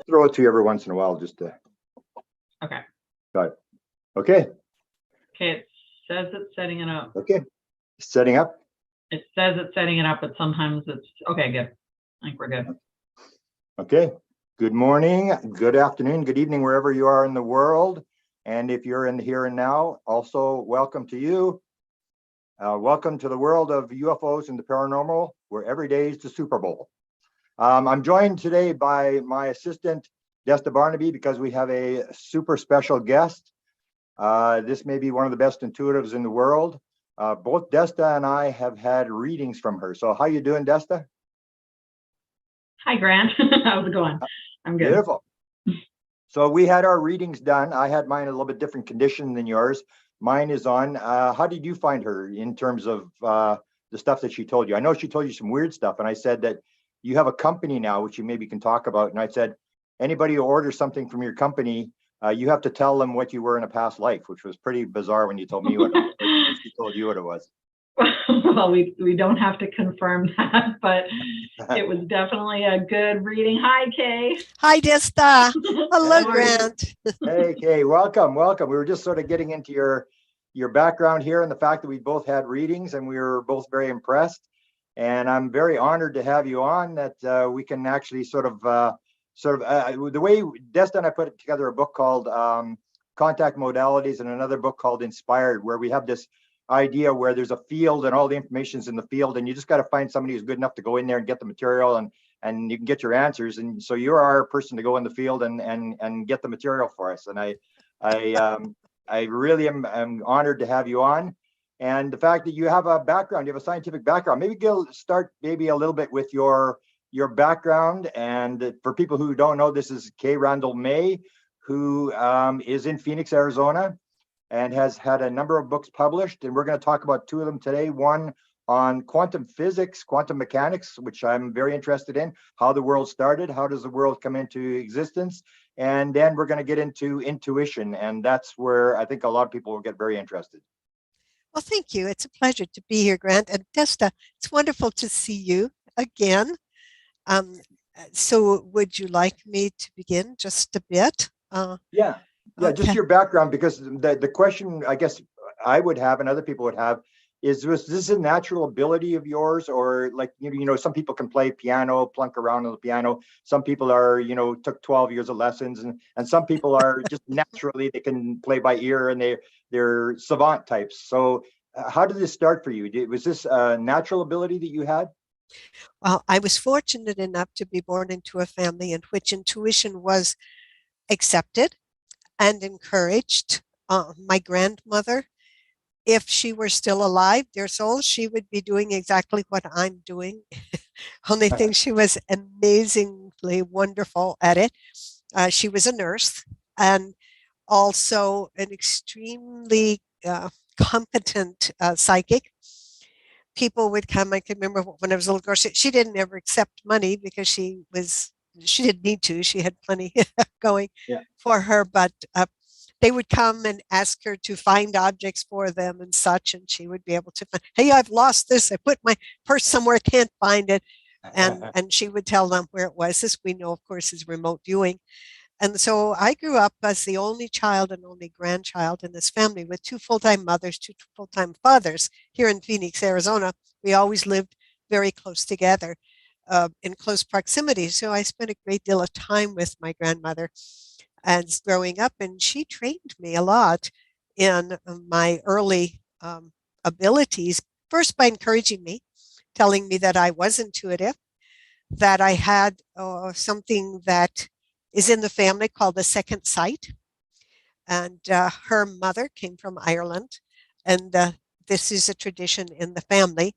throw it to you every once in a while just to. Okay. Got it. Okay. Okay, it says it's setting it up. Okay. Setting up. It says it's setting it up, but sometimes it's, okay, good. I think we're good. Okay. Good morning, good afternoon, good evening, wherever you are in the world. And if you're in the here and now, also welcome to you. Welcome to the world of UFOs and the paranormal, where every day is the Super Bowl. I'm joined today by my assistant, Desta Barnaby, because we have a super special guest. This may be one of the best intuitives in the world. Both Desta and I have had readings from her. So how you doing, Desta? Hi, Grant. How's it going? I'm good. Beautiful. So we had our readings done. I had mine a little bit different condition than yours. Mine is on. How did you find her in terms of the stuff that she told you? I know she told you some weird stuff, and I said that you have a company now, which you maybe can talk about. And I said, anybody who orders something from your company, you have to tell them what you were in a past life, which was pretty bizarre when you told me what it was, when she told you what it was. Well, we don't have to confirm that, but it was definitely a good reading. Hi, Cay. Hi, Desta. Hello, Grant. Hey, Cay, welcome. We were just sort of getting into your background here and the fact that we both had readings and we were both very impressed. And I'm very honored to have you on, that we can actually the way Desta and I put together a book called Contact Modalities and another book called Inspired, where we have this idea where there's a field and all the information's in the field, and you just got to find somebody who's good enough to go in there and get the material, and you can get your answers. And so you're our person to go in the field and get the material for us. And I really am honored to have you on. And the fact that you have a background, you have a scientific background. Maybe start maybe a little bit with your background. And for people who don't know, this is Cay Randall-May, who is in Phoenix, Arizona, and has had a number of books published. And we're going to talk about two of them today. One on quantum physics, quantum mechanics, which I'm very interested in, how the world started, how does the world come into existence? And then we're going to get into intuition. And that's where I think a lot of people will get very interested. Well, thank you. It's a pleasure to be here, Grant. And Desta, it's wonderful to see you again. So would you like me to begin just a bit? Yeah, okay. Just your background, because the question I guess I would have and other people would have is, was this a natural ability of yours, or like, some people can play piano, plunk around on the piano. Some people are, took 12 years of lessons, and some people are just naturally, they can play by ear and they're savant types. So how did this start for you? Was this a natural ability that you had? Well, I was fortunate enough to be born into a family in which intuition was accepted and encouraged. My grandmother, if she were still alive, dear soul, she would be doing exactly what I'm doing. Only thing, she was amazingly wonderful at it. She was a nurse and also an extremely competent psychic. People would come. I can remember when I was a little girl, she didn't ever accept money because she didn't need to. She had plenty going for her, but they would come and ask her to find objects for them and such, and she would be able to find, hey, I've lost this. I put my purse somewhere, can't find it. And she would tell them where it was. This, we know, of course, is remote viewing. And so I grew up as the only child and only grandchild in this family with two full-time mothers, two full-time fathers here in Phoenix, Arizona. We always lived very close together, in close proximity. So I spent a great deal of time with my grandmother and growing up, and she trained me a lot in my early abilities, first by encouraging me, telling me that I was intuitive, that I had something that is in the family called the second sight. And her mother came from Ireland. And this is a tradition in the family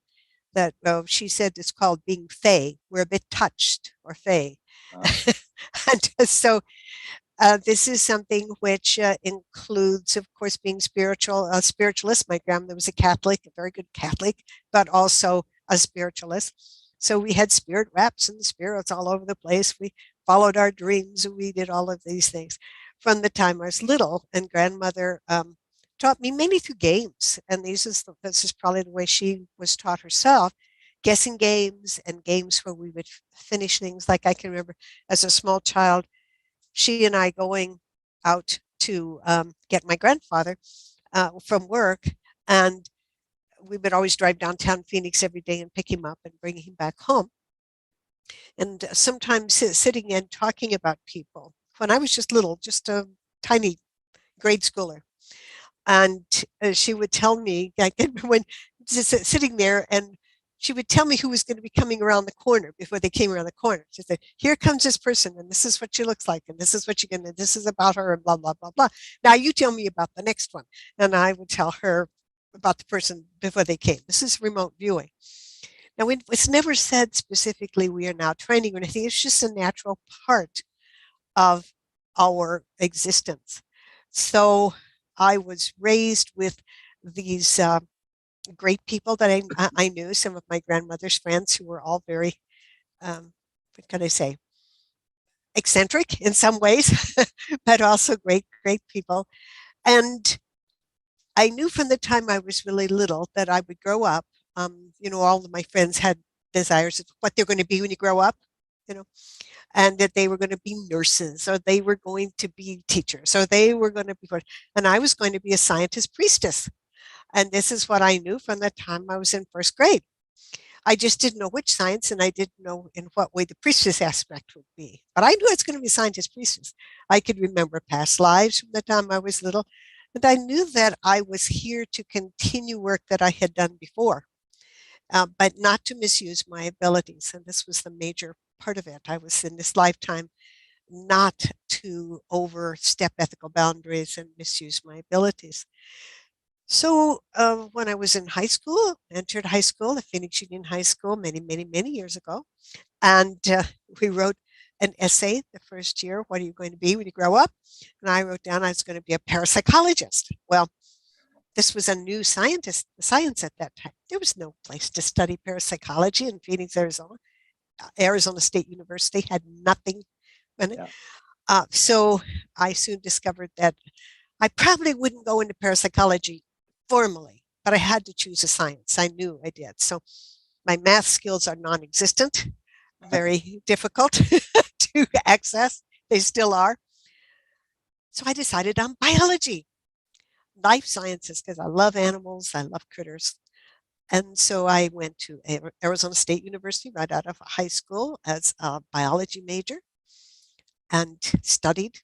that she said is called being fey. We're a bit touched, or fey. And so this is something which includes, of course, being spiritual, a spiritualist. My grandmother was a Catholic, a very good Catholic, but also a spiritualist. So we had spirit raps and spirits all over the place. We followed our dreams, and we did all of these things from the time I was little. And grandmother taught me mainly through games. And this is probably the way she was taught herself, guessing games and games where we would finish things. Like I can remember as a small child, she and I going out to get my grandfather from work, and we would always drive downtown Phoenix every day and pick him up and bring him back home. And sometimes sitting and talking about people. When I was just little, just a tiny grade schooler, and she would tell me, like, when sitting there, and she would tell me who was going to be coming around the corner before they came around the corner. She said, "Here comes this person, and this is what she looks like, and this is what you're going to, this is about her, and blah, blah, blah, blah. Now you tell me about the next one." And I would tell her about the person before they came. This is remote viewing. Now, it's never said specifically we are now training or anything. It's just a natural part of our existence. So I was raised with these great people that I knew, some of my grandmother's friends who were all very, what can I say, eccentric in some ways, but also great, great people. And I knew from the time I was really little that I would grow up. All of my friends had desires of what they're going to be when you grow up, you know, and that they were going to be nurses, or they were going to be teachers, or they were going to be, and I was going to be a scientist priestess. And this is what I knew from the time I was in first grade. I just didn't know which science, and I didn't know in what way the priestess aspect would be. But I knew it's going to be scientist priestess. I could remember past lives from the time I was little, and I knew that I was here to continue work that I had done before, but not to misuse my abilities. And this was the major part of it. I was in this lifetime not to overstep ethical boundaries and misuse my abilities. So when I was in high school, entered high school, the Phoenix Union High School, many, many, many years ago, and we wrote an essay the first year. What are you going to be when you grow up? And I wrote down I was going to be a parapsychologist. Well, this was a new science at that time. There was no place to study parapsychology in Phoenix, Arizona. Arizona State University had nothing in it. Yeah. So I soon discovered that I probably wouldn't go into parapsychology formally, but I had to choose a science. I knew I did. So my math skills are non-existent, very difficult to access. They still are. So I decided on biology, life sciences, because I love animals, I love critters. And so I went to Arizona State University right out of high school as a biology major and studied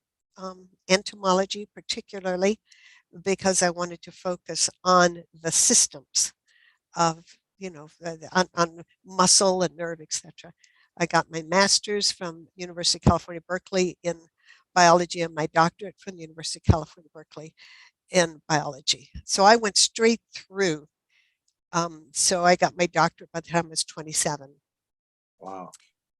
entomology, particularly because I wanted to focus on the systems of, on muscle and nerve, etc. I got my master's from University of California, Berkeley in biology, and my doctorate from the University of California, Berkeley in biology. So I went straight through. So I got my doctorate by the time I was 27. Wow.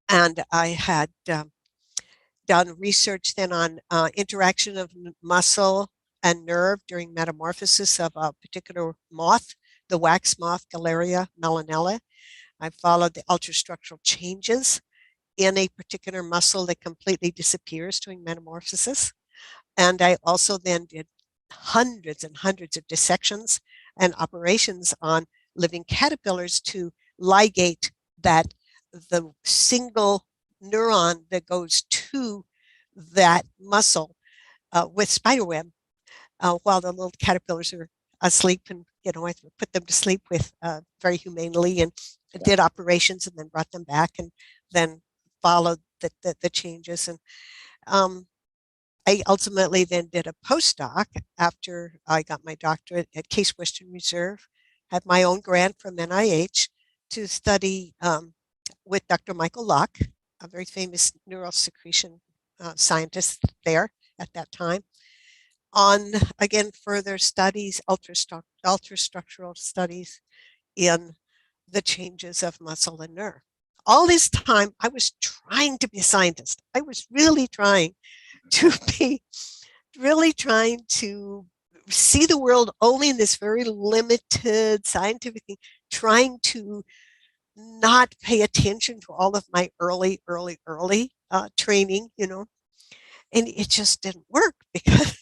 And I had done research then on interaction of muscle and nerve during metamorphosis of a particular moth, the wax moth, Galeria melanella. I followed the ultrastructural changes in a particular muscle that completely disappears during metamorphosis. And I also then did hundreds and hundreds of dissections and operations on living caterpillars to ligate that the single neuron that goes to that muscle with spiderweb while the little caterpillars are asleep. And I put them to sleep with very humanely, and did operations and then brought them back and then followed the changes. And I ultimately then did a postdoc after I got my doctorate at Cays Western Reserve, had my own grant from NIH to study with Dr. Michael Locke, a very famous neural secretion scientist there at that time, on, again, further studies, ultrastructural studies in the changes of muscle and nerve. All this time, I was trying to be a scientist. I was really trying to see the world only in this very limited scientific thing, trying to not pay attention to all of my early training, and it just didn't work because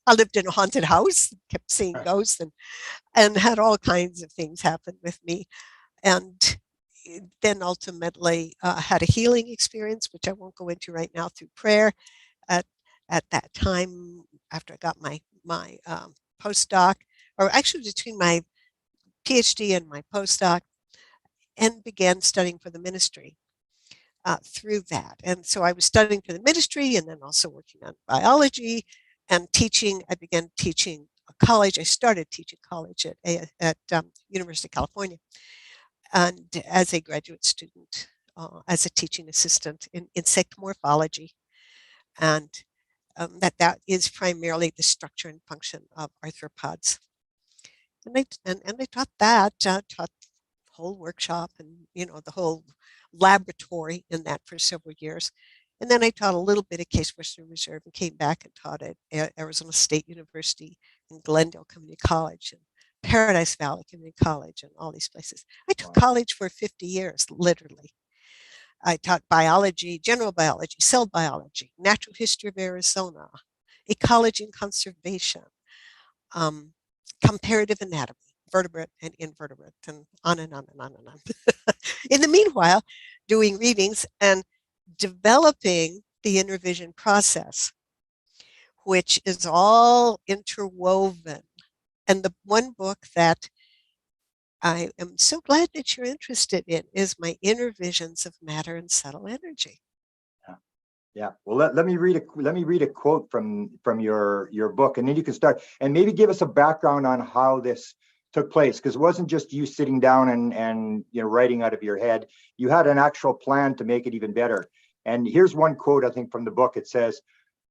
I lived in a haunted house, kept seeing ghosts, and had all kinds of things happen with me. And then ultimately had a healing experience, which I won't go into right now, through prayer, at that time after I got my postdoc, or actually between my PhD and my postdoc, and began studying for the ministry through that. And so I was studying for the ministry and then also working on biology and teaching. I began teaching college. I started teaching college at University of California, and as a graduate student, as a teaching assistant in insect morphology, and that is primarily the structure and function of arthropods. And I taught that, taught whole workshop and the whole laboratory in that for several years. And then I taught a little bit at Case Western Reserve and came back and taught at Arizona State University and Glendale Community College and Paradise Valley Community College and all these places. I taught college for 50 years, literally. I taught biology, general biology, cell biology, natural history of Arizona, ecology and conservation, um, comparative anatomy, vertebrate and invertebrate, and on and on and on and on. In the meanwhile, doing readings and developing the intervision process, which is all interwoven. And the one book that I am so glad that you're interested in is my Intervisions of Matter and Subtle Energy. Yeah. Well, let me read a quote from your book, and then you can start and maybe give us a background on how this took place, because it wasn't just you sitting down and writing out of your head. You had an actual plan to make it even better. And here's one quote, I think, from the book. It says,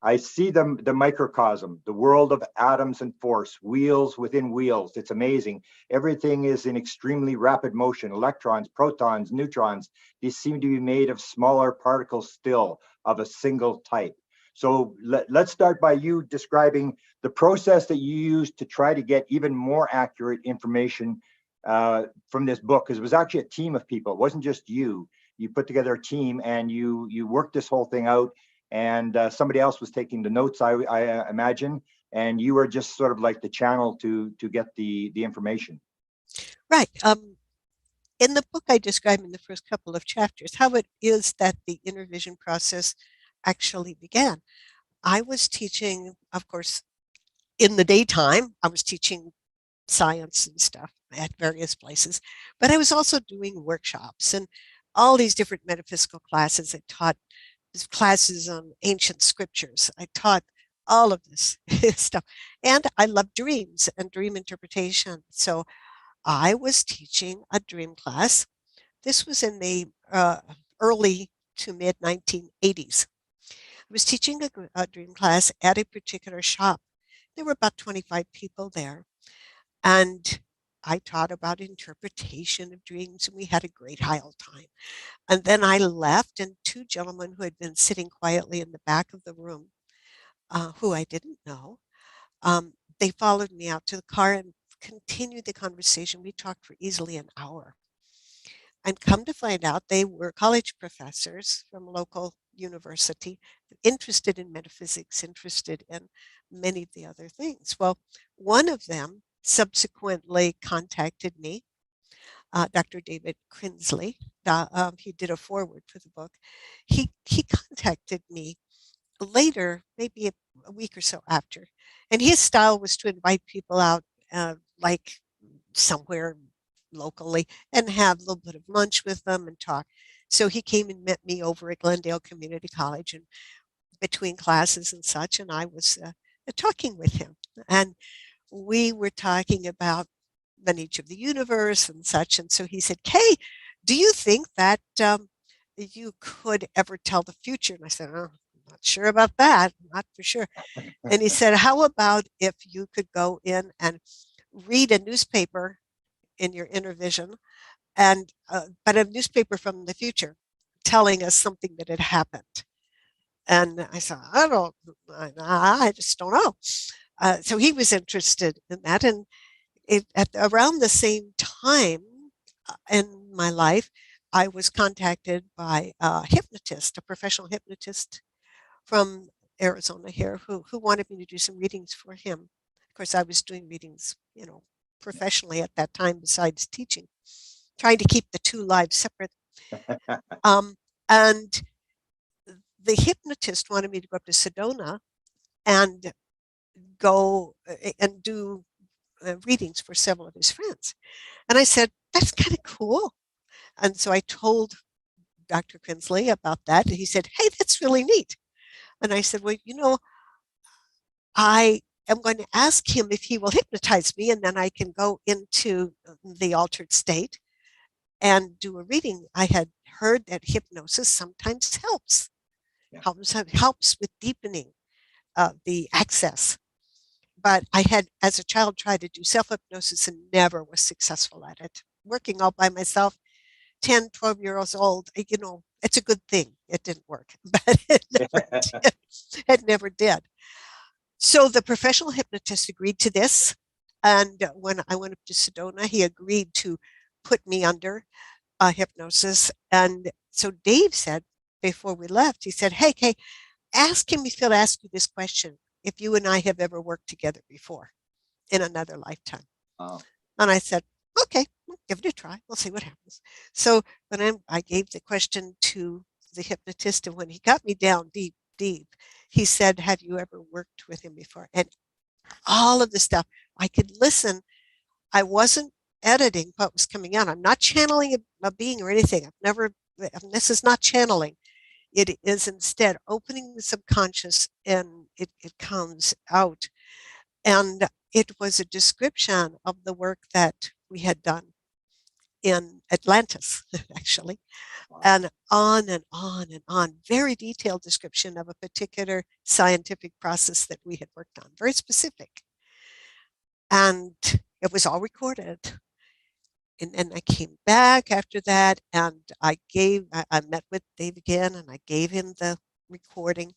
"I see the microcosm, the world of atoms and force, wheels within wheels. It's amazing. Everything is in extremely rapid motion. Electrons, protons, neutrons, these seem to be made of smaller particles still, of a single type." So let's start by you describing the process that you used to try to get even more accurate information from this book, because it was actually a team of people. It wasn't just you. You put together a team and you worked this whole thing out, and somebody else was taking the notes, I imagine, and you were just sort of like the channel to get the information. Right. In the book, I describe in the first couple of chapters how it is that the intervision process actually began. I was teaching, of course, in the daytime, I was teaching science and stuff at various places, but I was also doing workshops and all these different metaphysical classes. I taught classes on ancient scriptures. I taught all of this stuff. And I love dreams and dream interpretation. So I was teaching a dream class. This was in the early to mid 1980s. I was teaching a dream class at a particular shop. There were about 25 people there. And I taught about interpretation of dreams, and we had a great high old time. And then I left, and two gentlemen who had been sitting quietly in the back of the room, who I didn't know, they followed me out to the car and continued the conversation. We talked for easily an hour. And come to find out, they were college professors from a local university, interested in metaphysics, interested in many of the other things. Well, one of them subsequently contacted me, Dr. David Crinsley. He did a foreword for the book. He contacted me later, maybe a week or so after, and his style was to invite people out, like somewhere locally, and have a little bit of lunch with them and talk. So he came and met me over at Glendale Community College and between classes and such, and I was talking with him. And we were talking about the nature of the universe and such. And so he said, "Kay, do you think that you could ever tell the future?" And I said, "Oh, I'm not sure about that, not for sure." And he said, "How about if you could go in and read a newspaper in your intervision, and but a newspaper from the future telling us something that had happened?" And I said, I just don't know." So he was interested in that. And at around the same time in my life, I was contacted by a hypnotist, a professional hypnotist from Arizona here, who wanted me to do some readings for him. Of course, I was doing readings, professionally at that time besides teaching, trying to keep the two lives separate. And the hypnotist wanted me to go up to Sedona and go and do readings for several of his friends. And I said, that's kind of cool. And so I told Dr. Kinsley about that. And he said, hey, that's really neat. And I said, well, I am going to ask him if he will hypnotize me, and then I can go into the altered state and do a reading. I had heard that hypnosis sometimes helps, helps with deepening the access. But I had, as a child, tried to do self-hypnosis and never was successful at it. Working all by myself, 10, 12 years old, it's a good thing it didn't work, but it never did. It never did. So the professional hypnotist agreed to this. And when I went up to Sedona, he agreed to put me under hypnosis. And so Dave said, before we left, he said, hey, Kay, ask him if he'll ask you this question, if you and I have ever worked together before in another lifetime. Oh. And I said, okay, we'll give it a try. We'll see what happens. So when I gave the question to the hypnotist, and when he got me down deep, he said, have you ever worked with him before? And all of the stuff, I could listen. I wasn't editing what was coming out. I'm not channeling a being or anything. This is not channeling. It is instead opening the subconscious, and it comes out. And it was a description of the work that we had done in Atlantis, actually. Wow. And on and on and on. Very detailed description of a particular scientific process that we had worked on, very specific. And it was all recorded. And then I came back after that, and I met with Dave again, and I gave him the recording.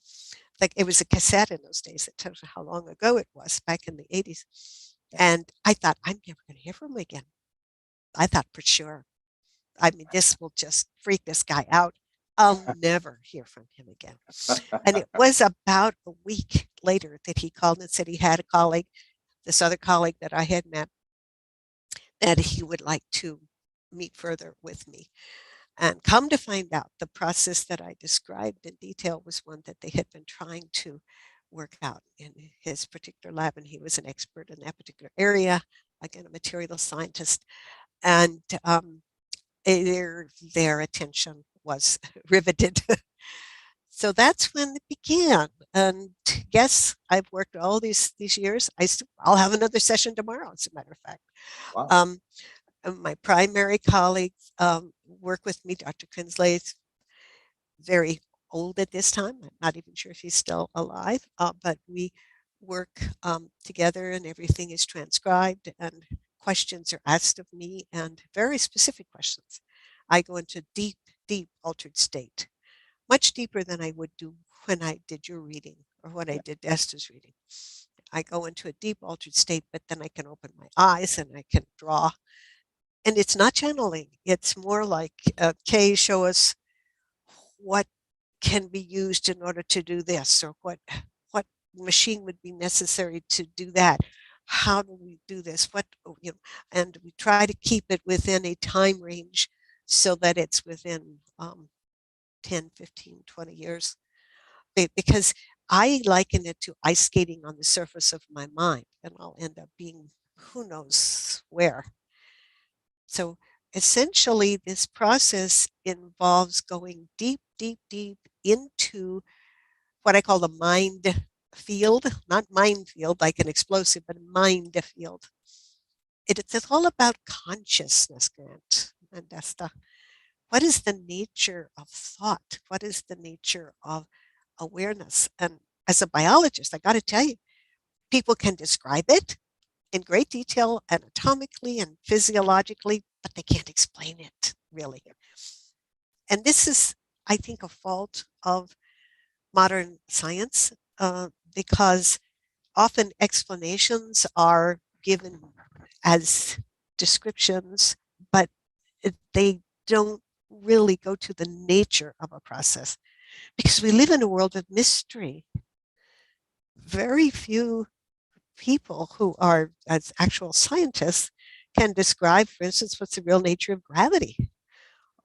Like, it was a cassette in those days. It tells you how long ago it was, back in the 80s. And I thought, I'm never going to hear from him again. I thought for sure. I mean, this will just freak this guy out. I'll never hear from him again. And it was about a week later that he called and said he had a colleague, this other colleague that I had met, that he would like to meet further with me. And come to find out, the process that I described in detail was one that they had been trying to work out in his particular lab, and he was an expert in that particular area, again, a material scientist. And their attention was riveted. So that's when it began. And yes, I've worked all these years. I'll have another session tomorrow, as a matter of fact. Wow. My primary colleagues work with me. Dr. Kinsley is very old at this time. I'm not even sure if he's still alive, but we work together, and everything is transcribed, and questions are asked of me, and very specific questions. I go into deep, deep altered state, much deeper than I would do when I did your reading or when I did Desta's reading. I go into a deep altered state, but then I can open my eyes and I can draw. And it's not channeling. It's more like Cay, show us what can be used in order to do this, or what machine would be necessary to do that. How do we do this? And we try to keep it within a time range so that it's within 10, 15, 20 years. Because I liken it to ice skating on the surface of my mind, and I'll end up being who knows where. So essentially, this process involves going deep, deep, deep into what I call the mind field, not minefield like an explosive, but mind field. It's all about consciousness, Grant and Desta. What is the nature of thought? What is the nature of awareness? And as a biologist, I got to tell you, people can describe it in great detail, anatomically and physiologically, but they can't explain it, really. And this is, I think, a fault of modern science, because often explanations are given as descriptions, but they don't really go to the nature of a process, because we live in a world of mystery. Very few people who are, as actual scientists, can describe, for instance, what's the real nature of gravity,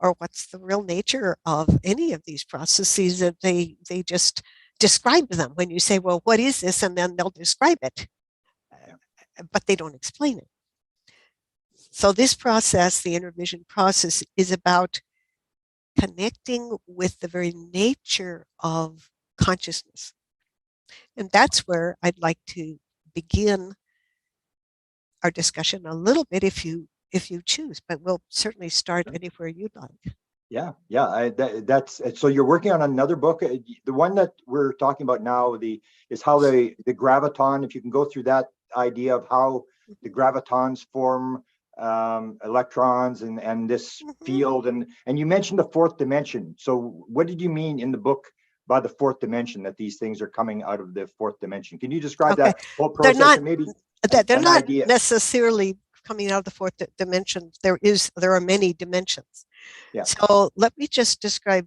or what's the real nature of any of these processes, that they just describe them. When you say, well, what is this? And then they'll describe it, but they don't explain it. So this process, the inner vision process, is about connecting with the very nature of consciousness. And that's where I'd like to begin our discussion a little bit, if you choose, but we'll certainly start anywhere you'd like. Yeah, that's so you're working on another book. The one that we're talking about now, is how the graviton. If you can go through that idea of how the gravitons form electrons and this field, and you mentioned the fourth dimension. So what did you mean in the book by the fourth dimension, that these things are coming out of the fourth dimension? Can you describe that whole process? They're not, and maybe they're not idea. necessarily coming out of the fourth dimension. There are many dimensions. Yeah. So let me just describe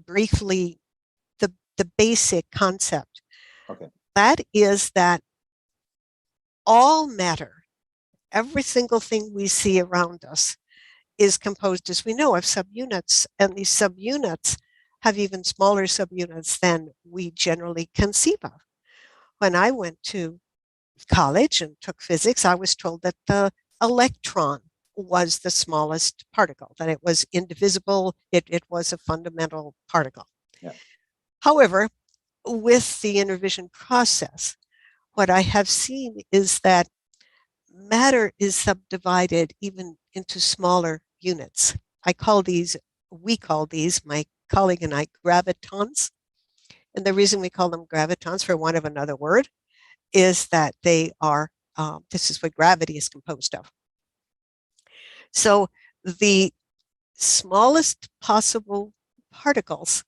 briefly the basic concept. Okay. That is that all matter, every single thing we see around us, is composed, as we know, of subunits, and these subunits have even smaller subunits than we generally conceive of. When I went to college and took physics, I was told that the electron was the smallest particle, that it was indivisible, it was a fundamental particle. Yeah. However, with the inner vision process, what I have seen is that matter is subdivided even into smaller units. We call these, my colleague and I, gravitons. And the reason we call them gravitons, for want of another word, is that they are, this is what gravity is composed of. So the smallest possible particles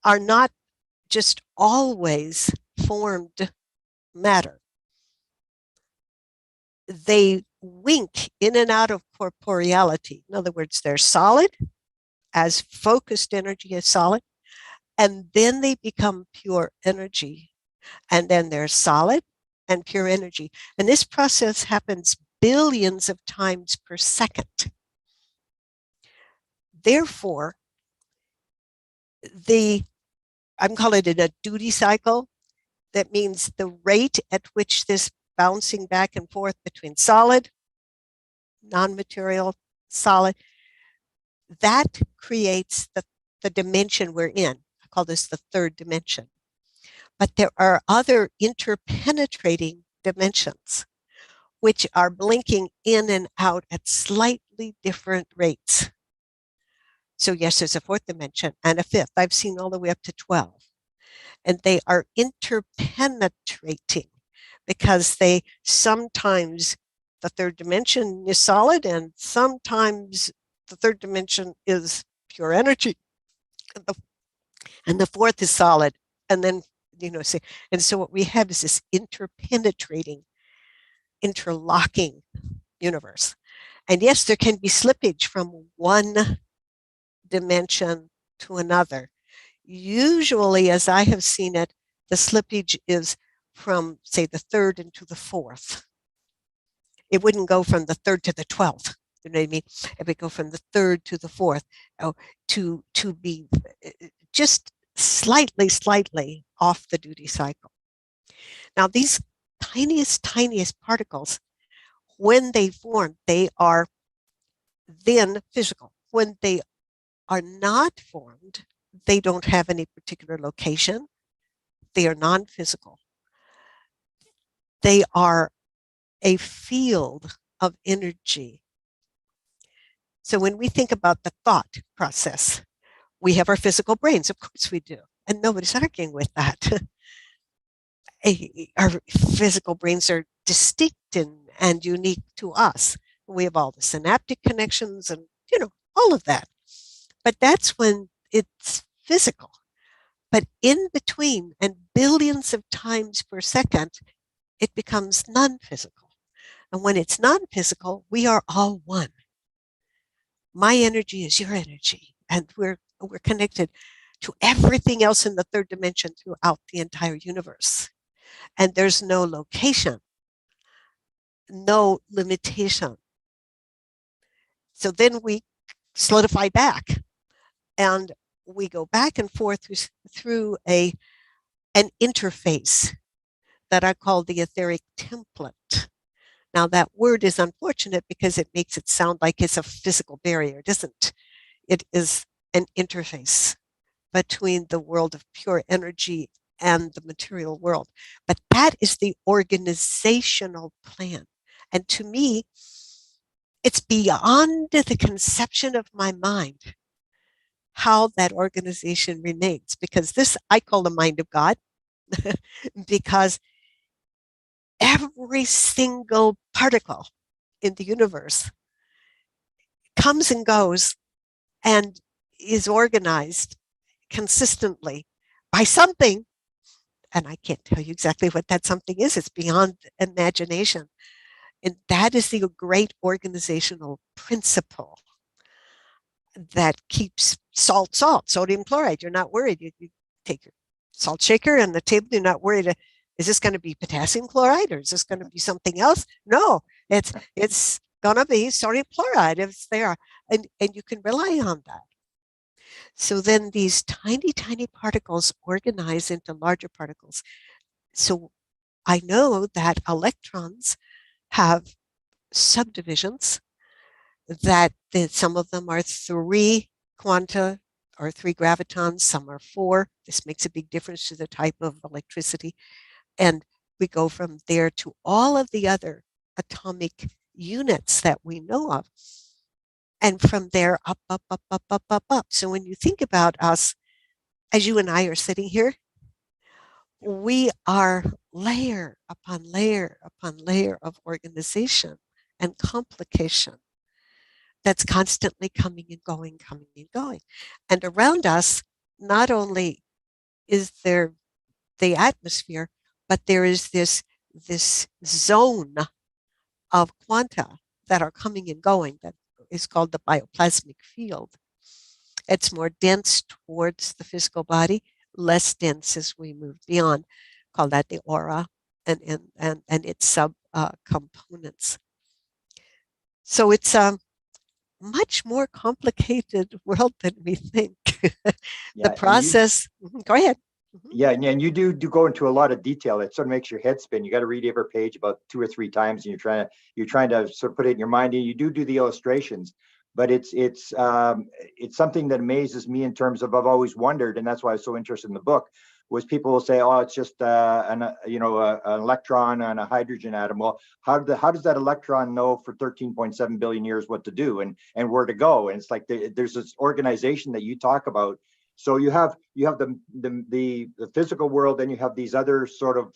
are not just always formed matter. They wink in and out of corporeality. In other words, they're solid, as focused energy as solid, and then they become pure energy. And then they're solid and pure energy. And this process happens billions of times per second. Therefore, I'm calling it a duty cycle. That means the rate at which this bouncing back and forth between solid, non-material, solid, that creates the dimension we're in. I call this the third dimension. But there are other interpenetrating dimensions, which are blinking in and out at slightly different rates. So yes, there's a fourth dimension and a fifth. I've seen all the way up to 12. And they are interpenetrating because sometimes the third dimension is solid and sometimes the third dimension is pure energy. And the fourth is solid. And then, and so what we have is this interpenetrating, interlocking universe. And yes, there can be slippage from one dimension to another. Usually, as I have seen it, the slippage is from, say, the third into the fourth. It wouldn't go from the third to the 12th. You know what I mean? It would go from the third to the fourth, to be just slightly off the duty cycle. Now, these tiniest particles, when they form, they are then physical. When they are not formed, they don't have any particular location. They are non-physical. They are a field of energy. So when we think about the thought process, we have our physical brains. Of course we do. And nobody's arguing with that. Our physical brains are distinct and unique to us. We have all the synaptic connections and, all of that. But that's when it's physical. But in between, and billions of times per second, it becomes non-physical. And when it's non-physical, we are all one. My energy is your energy. And we're connected to everything else in the third dimension throughout the entire universe. And there's no location, no limitation. So then we solidified back. And we go back and forth through an interface that I call the etheric template. Now, that word is unfortunate because it makes it sound like it's a physical barrier. It isn't. It is an interface between the world of pure energy and the material world. But that is the organizational plan. And to me, it's beyond the conception of my mind how that organization remains, because this I call the mind of God, because every single particle in the universe comes and goes and is organized consistently by something. And I can't tell you exactly what that something is. It's beyond imagination. And that is the great organizational principle that keeps salt, sodium chloride. You're not worried. You take your salt shaker and the table, you're not worried. Is this going to be potassium chloride or is this going to be something else? No, it's going to be sodium chloride if it's there. And you can rely on that. So then these tiny, tiny particles organize into larger particles. So I know that electrons have subdivisions, that some of them are 3 quanta or 3 gravitons, some are 4. This makes a big difference to the type of electricity. And we go from there to all of the other atomic units that we know of. And from there, up, up, up, up, up, up, up. So when you think about us, as you and I are sitting here, we are layer upon layer upon layer of organization and complication that's constantly coming and going, coming and going. And around us, not only is there the atmosphere, but there is this zone of quanta that are coming and going that is called the bioplasmic field. It's more dense towards the physical body, less dense as we move beyond. Call that the aura and its sub components. So it's much more complicated world than we think. The process. Go ahead. Yeah, and you do go into a lot of detail. It sort of makes your head spin. You got to read every page about 2 or 3 times, and you're trying to sort of put it in your mind. And you do the illustrations, but it's something that amazes me in terms of I've always wondered, and that's why I was so interested in the book. Was people will say, oh, it's just an electron and a hydrogen atom. Well, how does that electron know for 13.7 billion years what to do and where to go? And it's like there's this organization that you talk about. So you have the physical world, then you have these other sort of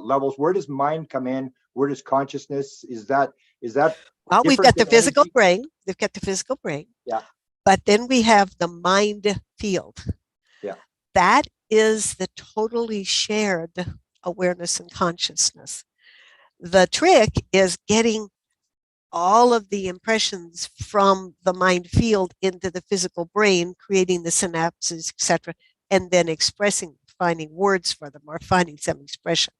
levels. Where does mind come in? Where does consciousness? Is that well, we've got the physical brain. They've got the physical brain. Yeah. But then we have the mind field. Yeah. That is the totally shared awareness and consciousness. The trick is getting all of the impressions from the mind field into the physical brain, creating the synapses, etc., and then finding words for them or finding some expression.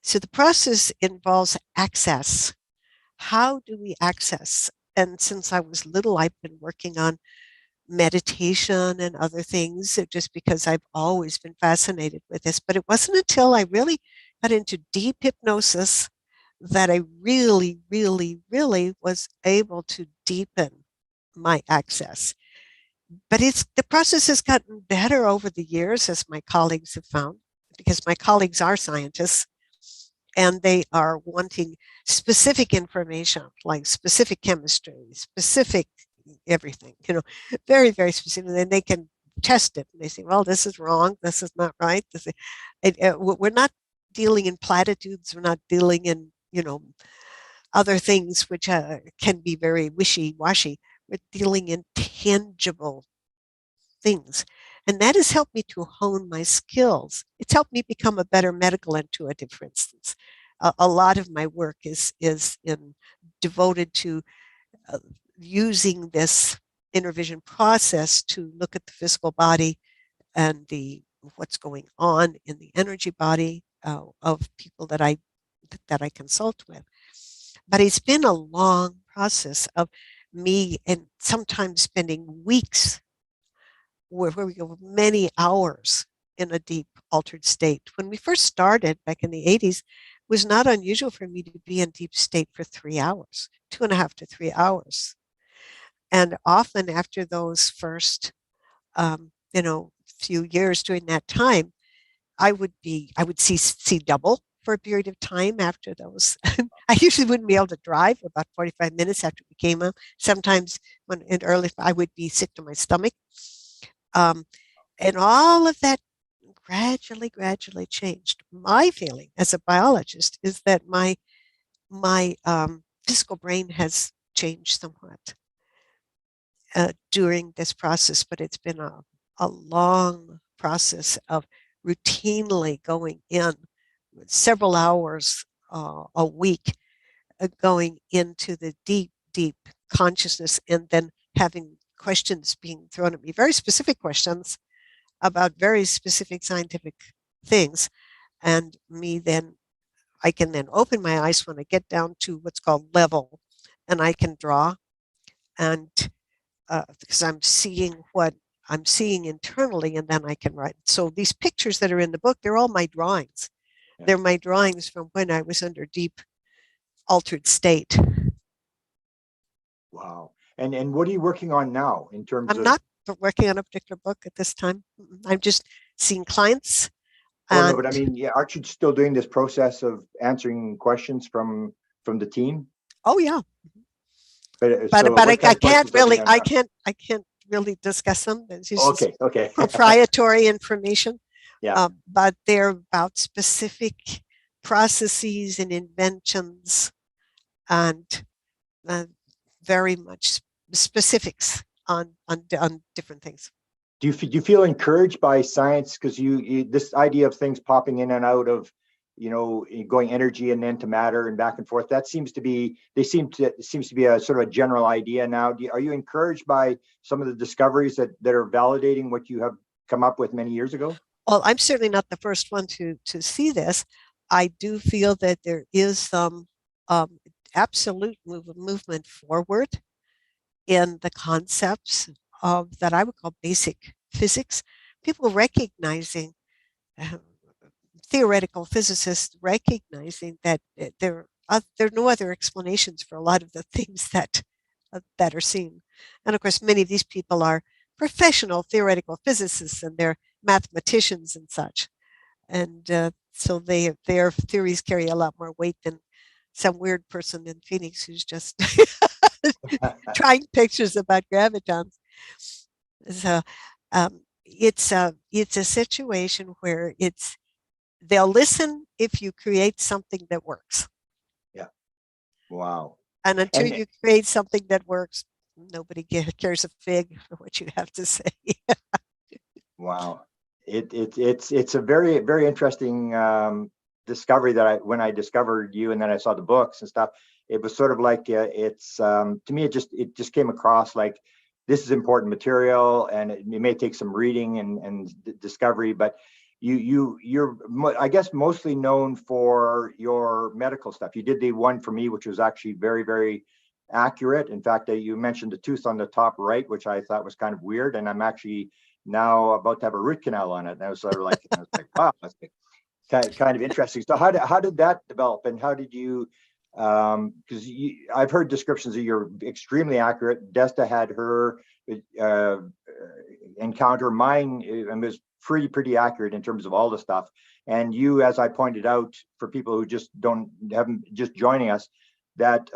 So the process involves access. How do we access? And since I was little, I've been working on meditation and other things just because I've always been fascinated with this. But it wasn't until I really got into deep hypnosis that I really, really, really was able to deepen my access. But the process has gotten better over the years, as my colleagues have found, because my colleagues are scientists and they are wanting specific information, like specific chemistry, specific everything, very, very specific. And they can test it. And they say, well, this is wrong. This is not right. We're not dealing in platitudes. We're not dealing in, other things which can be very wishy-washy. We're dealing in tangible things. And that has helped me to hone my skills. It's helped me become a better medical intuitive, for instance. A lot of my work is devoted to using this intervision process to look at the physical body and what's going on in the energy body of people that I consult with. But it's been a long process of me and sometimes spending weeks where we go many hours in a deep altered state. When we first started back in the 80s, it was not unusual for me to be in deep state for 3 hours, 2.5 to 3 hours. And often after those first, few years during that time, I would see double for a period of time after those. I usually wouldn't be able to drive for about 45 minutes after we came up. Sometimes when in early, I would be sick to my stomach. Um, and all of that gradually changed. My feeling as a biologist is that my physical brain has changed somewhat during this process, but it's been a long process of routinely going in several hours a week, going into the deep consciousness, and then having questions being thrown at me, very specific questions about very specific scientific things. And I can then open my eyes when I get down to what's called level, and I can draw, and because I'm seeing what I'm seeing internally, and then I can write. So these pictures that are in the book, they're all my drawings. Yeah. They're my drawings from when I was under deep altered state. Wow. And what are you working on now in terms I'm of? not working on a particular book at this time. I'm just seeing clients. Well, no, And but I mean, yeah, aren't you still doing this process of answering questions from the team? oh yeah, But but so but what kind I of questions can't are they really on now? I can't really discuss them. This is Okay, okay. proprietary information. Yeah. But they're about specific processes and inventions, and uh, very much specifics on different things. Do you feel encouraged by science? Because you this idea of things popping in and out of, going energy and then to matter and back and forth, that seems to be it seems to be a sort of a general idea now. Are you encouraged by some of the discoveries that are validating what you have come up with many years ago? Well, I'm certainly not the first one to see this. I do feel that there is some um, absolute movement forward in the concepts of that I would call basic physics. People recognizing, uh, theoretical physicists recognizing that there are no other explanations for a lot of the things that are seen. And of course, many of these people are professional theoretical physicists, and they're mathematicians and such. And so their theories carry a lot more weight than some weird person in Phoenix who's just drawing pictures about gravitons. So it's a situation where they'll listen if you create something that works, Yeah. Wow. and until And you create something that works, nobody cares a fig for what you have to say. wow. It's a very, very interesting discovery that when I discovered you and then I saw the books and stuff, it was sort of like it's to me it just came across like this is important material, and it may take some reading and discovery, but you're I guess mostly known for your medical stuff. You did the one for me, which was actually very, very accurate. In fact, you mentioned the tooth on the top right, which I thought was kind of weird, and I'm actually now about to have a root canal on it. And I was sort of like, wow, that's kind of interesting. So how did that develop, and how did you? Because I've heard descriptions that you're extremely accurate. Desta had her uh, encounter. Mine and was pretty accurate in terms of all the stuff. And you, as I pointed out, for people who just haven't just joining us, that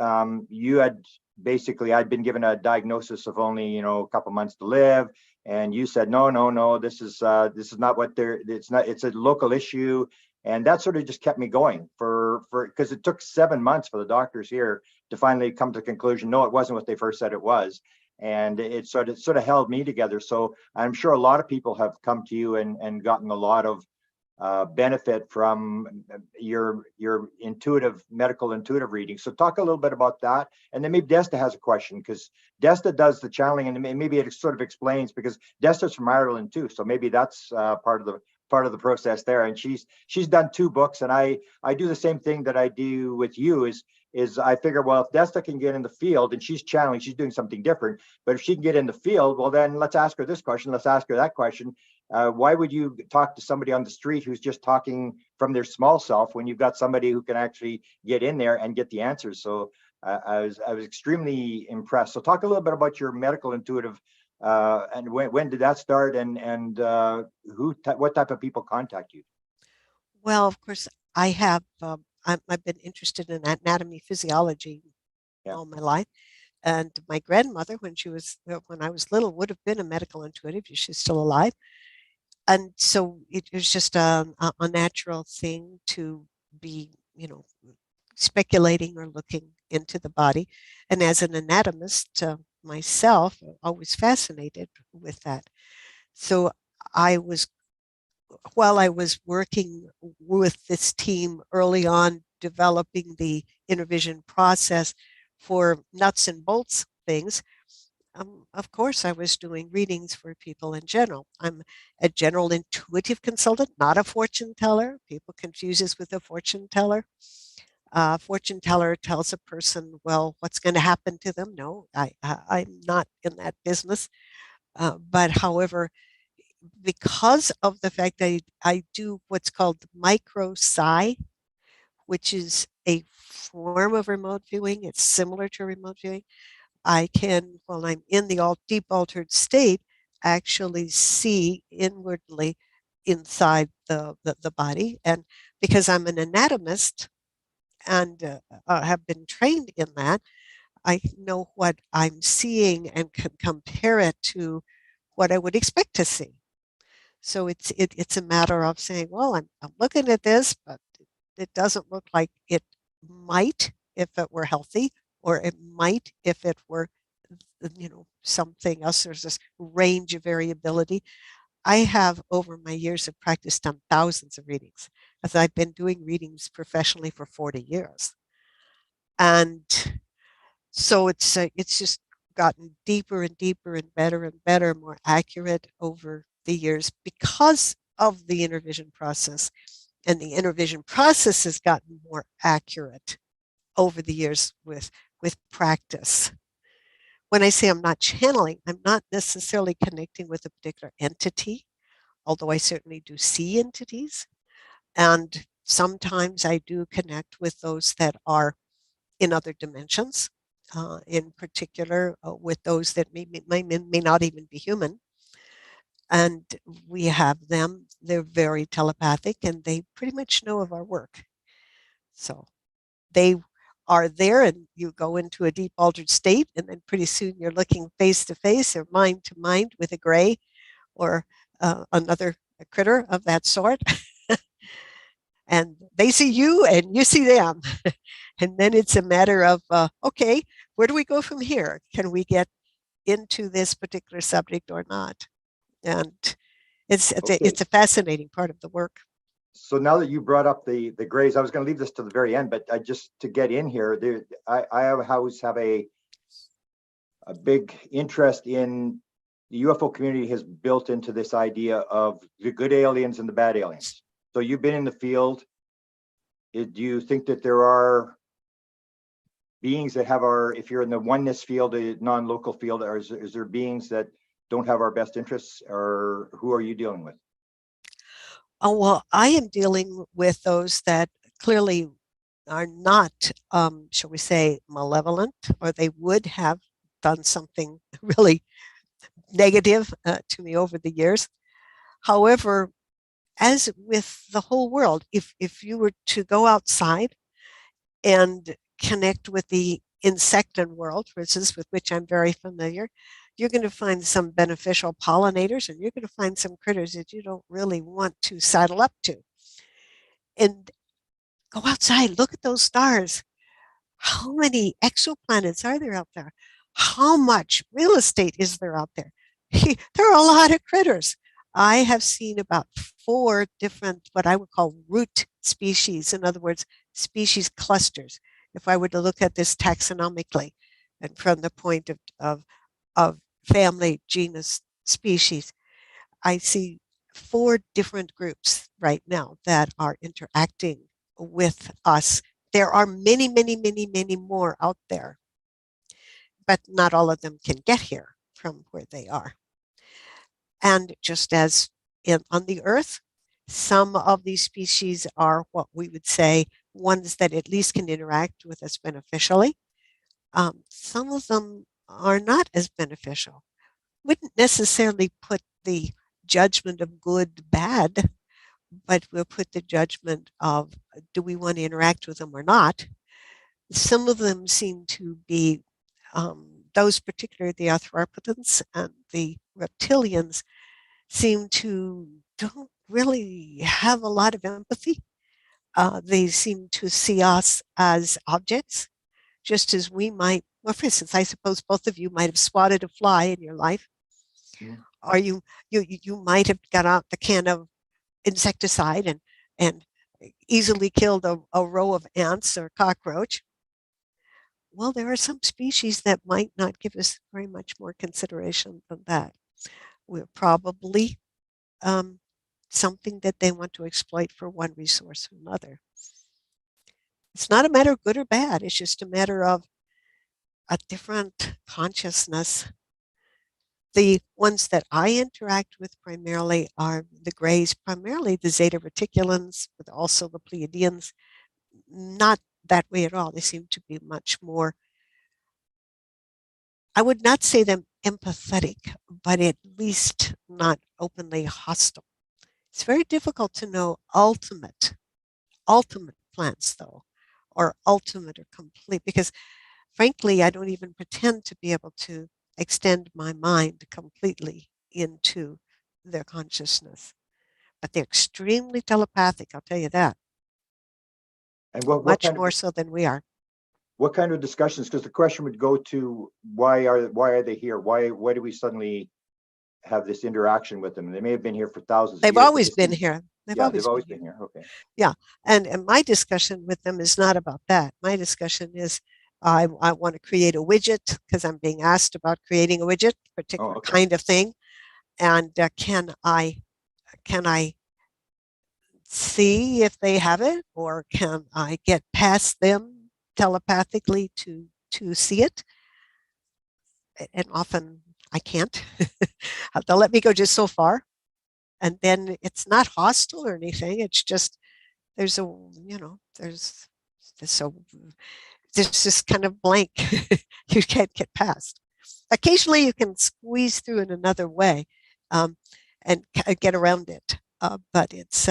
you had basically I'd been given a diagnosis of only a couple months to live, and you said no, this is not what it's a local issue. And that sort of just kept me going for because it took 7 months for the doctors here to finally come to the conclusion, no, it wasn't what they first said it was. And it sort of held me together. So I'm sure a lot of people have come to you and gotten a lot of benefit from your medical intuitive reading. So talk a little bit about that, and then maybe Desta has a question, because Desta does the channeling, and maybe it sort of explains, because Desta's from Ireland too, so maybe that's part of part of the process there. And she's done 2 books, and I do the same thing that I do with you is I figure, well, if Desta can get in the field and she's channeling, she's doing something different, but if she can get in the field, well, then let's ask her this question, let's ask her that question. Why would you talk to somebody on the street who's just talking from their small self when you've got somebody who can actually get in there and get the answers? So I was extremely impressed. So talk a little bit about your medical intuitive, and when did that start, and what type of people contact you? Well, of course, I have. I've been interested in anatomy, physiology Yeah. all my life, and my grandmother, when I was little, would have been a medical intuitive. She's still alive, and so it was just a natural thing to be, speculating or looking into the body. And as an anatomist myself, always fascinated with that. So I was, while I was working with this team early on, developing the intervision process for nuts and bolts things, of course, I was doing readings for people in general. I'm a general intuitive consultant, not a fortune teller. People confuse us with a fortune teller. Fortune teller tells a person, well, what's going to happen to them. No, I'm not in that business. But however, because of the fact that I do what's called micro psi, which is a form of remote viewing, it's similar to remote viewing. I can, while I'm in the deep altered state, actually see inwardly inside the body. And because I'm an anatomist and have been trained in that, I know what I'm seeing and can compare it to what I would expect to see. So it's a matter of saying, well, I'm looking at this, but it doesn't look like it might if it were healthy, or it might if it were, something else. There's this range of variability. I have, over my years of practice, done thousands of readings, as I've been doing readings professionally for 40 years. And so it's just gotten deeper and deeper and better, more accurate over the years because of the intervision process. And the intervision process has gotten more accurate over the years with practice. When I say I'm not channeling, I'm not necessarily connecting with a particular entity, although I certainly do see entities. And sometimes I do connect with those that are in other dimensions, in particular with those that may not even be human. And we have them, they're very telepathic and they pretty much know of our work. So they are there, and you go into a deep altered state, and then pretty soon you're looking face to face or mind to mind with a gray or another critter of that sort. And they see you and you see them. And then it's a matter of, okay, where do we go from here? Can we get into this particular subject or not? And it's a fascinating part of the work. So now that you brought up the grays, I was going to leave this to the very end, but I just to get in here, I always have a big interest in the UFO community has built into this idea of the good aliens and the bad aliens. So you've been in the field. Do you think that there are beings that have if you're in the oneness field, a non-local field, or is there beings that don't have our best interests, or who are you dealing with? Oh, well, I am dealing with those that clearly are not, shall we say, malevolent, or they would have done something really negative to me over the years. However, as with the whole world, if you were to go outside and connect with the insectan world, for instance, with which I'm very familiar, you're going to find some beneficial pollinators, and you're going to find some critters that you don't really want to saddle up to. And go outside, look at those stars. How many exoplanets are there out there? How much real estate is there out there? There are a lot of critters. I have seen about 4 different, what I would call root species. In other words, species clusters. If I were to look at this taxonomically and from the point of family, genus, species, I see 4 different groups right now that are interacting with us. There are many, many, many, many more out there, but not all of them can get here from where they are. And just as on the earth, some of these species are what we would say ones that at least can interact with us beneficially. Some of them are not as beneficial. Wouldn't necessarily put the judgment of good, bad, but we'll put the judgment of do we want to interact with them or not. Some of them seem to be, those particularly the arthropodans and the reptilians, seem to don't really have a lot of empathy. They seem to see us as objects, just as we might. Well, for instance, I suppose both of you might have swatted a fly in your life, or you might have got out the can of insecticide and easily killed a row of ants or cockroach. Well, there are some species that might not give us very much more consideration than that. We're probably something that they want to exploit for one resource or another. It's not a matter of good or bad. It's just a matter of a different consciousness. The ones that I interact with primarily are the grays, primarily the Zeta Reticulans, but also the Pleiadians. Not that way at all. They seem to be much more, I would not say them empathetic, but at least not openly hostile. It's very difficult to know ultimate plants, though, or ultimate or complete, because frankly, I don't even pretend to be able to extend my mind completely into their consciousness. But they're extremely telepathic, I'll tell you that. And what Much kind more of, so than we are. what kind of discussions? Because the question would go to why are they here? Why do we suddenly have this interaction with them? They may have been here for thousands of They've years. always been here. They've always been here. Okay. Yeah. And my discussion with them is not about that. My discussion is I want to create a widget because I'm being asked about creating a widget, particular kind of thing. And can I see if they have it, or can I get past them telepathically to see it? And often I can't. They'll let me go just so far. And then it's not hostile or anything. It's just there's this kind of blank you can't get past. Occasionally you can squeeze through in another way and get around it. But it's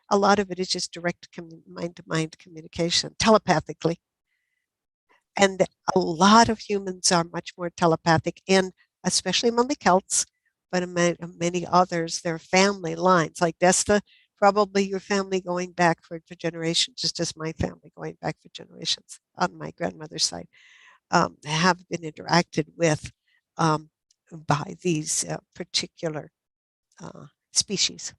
a lot of it is just direct mind-to-mind communication telepathically. And a lot of humans are much more telepathic, and especially among the Celts, but among many others, their family lines, like Desta, probably your family going back for generations, just as my family going back for generations on my grandmother's side, have been interacted with by these particular species.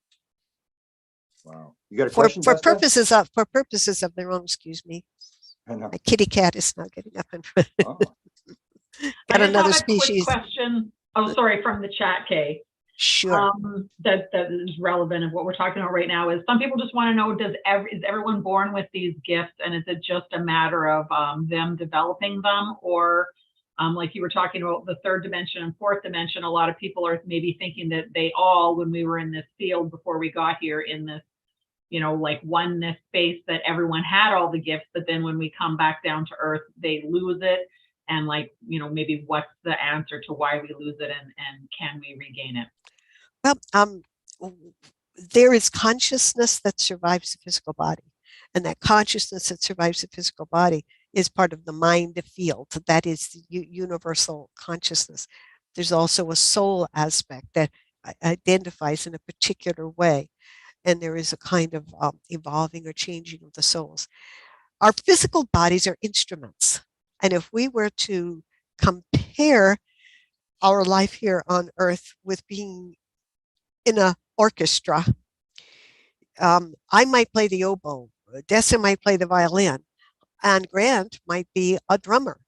Wow. You got a question, for Desta? purposes of their own, excuse me. I know. My kitty cat is now getting up in front. Oh. Got another have a quick species. question. Oh, sorry, from the chat, Kay. Sure. That is relevant of what we're talking about right now. Is some people just want to know, is everyone born with these gifts, and is it just a matter of them developing them, or like you were talking about the third dimension and fourth dimension, a lot of people are maybe thinking that they all, when we were in this field before we got here in this, like oneness space, that everyone had all the gifts, but then when we come back down to earth, they lose it. And maybe what's the answer to why we lose it, and can we regain it? Well, there is consciousness that survives the physical body, and that consciousness that survives the physical body is part of the mind field. That is the universal consciousness. There's also a soul aspect that identifies in a particular way, and there is a kind of evolving or changing of the souls. Our physical bodies are instruments, and if we were to compare our life here on Earth with being in an orchestra, I might play the oboe, Dessa might play the violin, and Grant might be a drummer.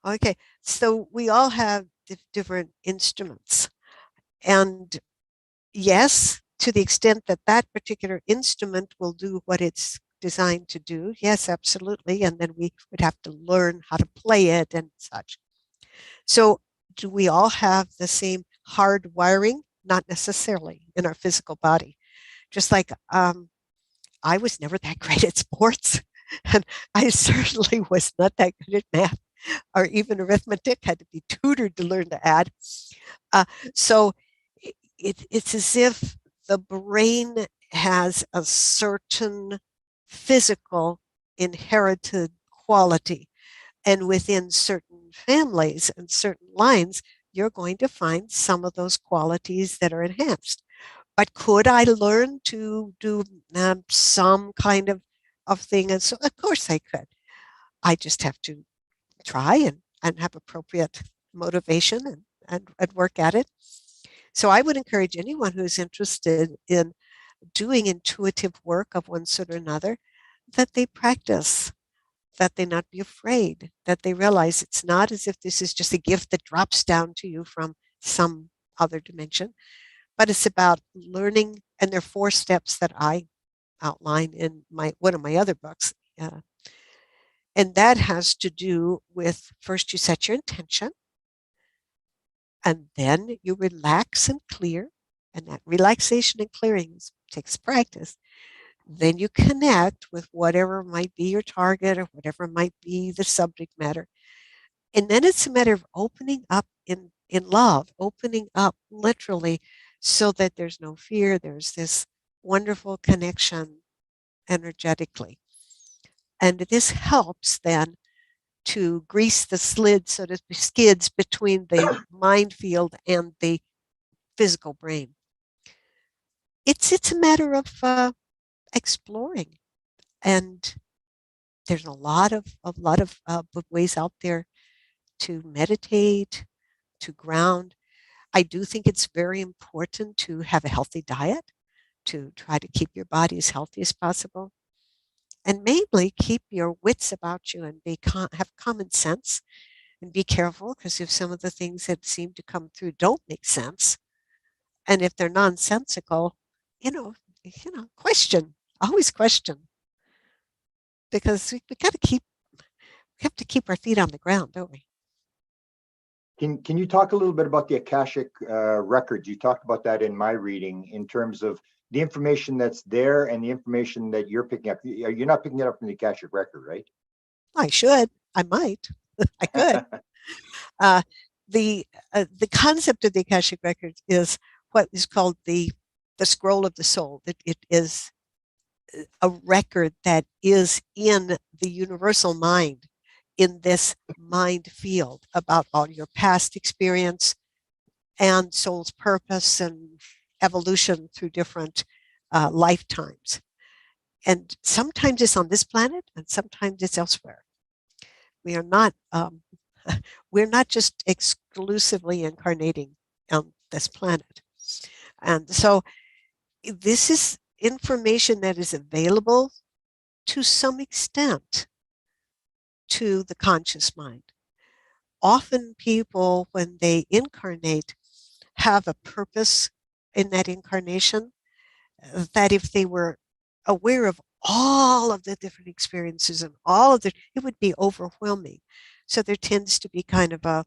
Okay, so we all have different instruments, and yes, to the extent that that particular instrument will do what it's designed to do. Yes, absolutely. And then we would have to learn how to play it and such. So, do we all have the same hard wiring? Not necessarily in our physical body. Just like I was never that great at sports, and I certainly was not that good at math or even arithmetic. Had to be tutored to learn to add. Uh, so it's as if the brain has a certain physical inherited quality. And within certain families and certain lines, you're going to find some of those qualities that are enhanced. But could I learn to do some kind of thing? And so, of course, I could. I just have to try and have appropriate motivation and work at it. So I would encourage anyone who's interested in doing intuitive work of one sort or another that they practice, that they not be afraid, that they realize it's not as if this is just a gift that drops down to you from some other dimension, but it's about learning. And there are 4 steps that I outline in one of my other books. And that has to do with first you set your intention, and then you relax and clear. And that relaxation and clearing takes practice. Then you connect with whatever might be your target or whatever might be the subject matter. And then it's a matter of opening up in love, opening up literally so that there's no fear. There's this wonderful connection energetically. And this helps then to grease the skids between the mind field and the physical brain. It's a matter of exploring, and there's a lot of ways out there to meditate, to ground. I do think it's very important to have a healthy diet, to try to keep your body as healthy as possible, and mainly keep your wits about you and have common sense and be careful, because if some of the things that seem to come through don't make sense, and if they're nonsensical, you know, question, always question, because we have to keep our feet on the ground, don't we? Can you talk a little bit about the Akashic records? You talked about that in my reading in terms of the information that's there and the information that you're picking up. You're not picking it up from the Akashic record, right? I should. I might. I could. Uh, the concept of the Akashic records is what is called the scroll of the soul. It is a record that is in the universal mind, in this mind field, about all your past experience and soul's purpose and evolution through different lifetimes. And sometimes it's on this planet, and sometimes it's elsewhere. We are not we're not just exclusively incarnating on this planet. And so this is information that is available to some extent to the conscious mind. Often people, when they incarnate, have a purpose in that incarnation, that if they were aware of all of the different experiences and all of it would be overwhelming. So there tends to be kind of a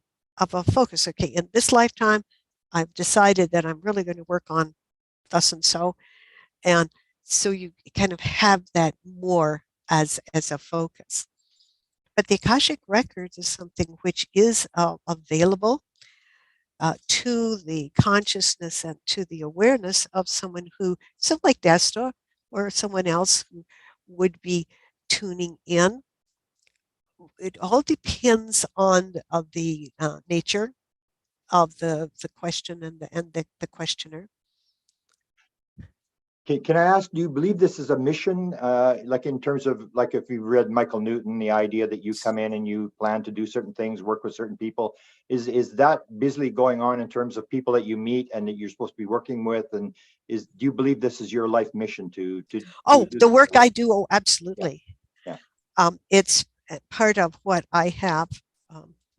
focus. Okay, in this lifetime, I've decided that I'm really going to work on thus and so. And so you kind of have that more as a focus. But the Akashic Records is something which is available to the consciousness and to the awareness of someone like Desta or someone else who would be tuning in. It all depends on the nature of the question and the questioner. Can I ask, do you believe this is a mission? Like in terms of, like if you read Michael Newton, the idea that you come in and you plan to do certain things, work with certain people, is that busily going on in terms of people that you meet and that you're supposed to be working with? And do you believe this is your life mission to the work I do? Oh, absolutely. Yeah. It's part of what I have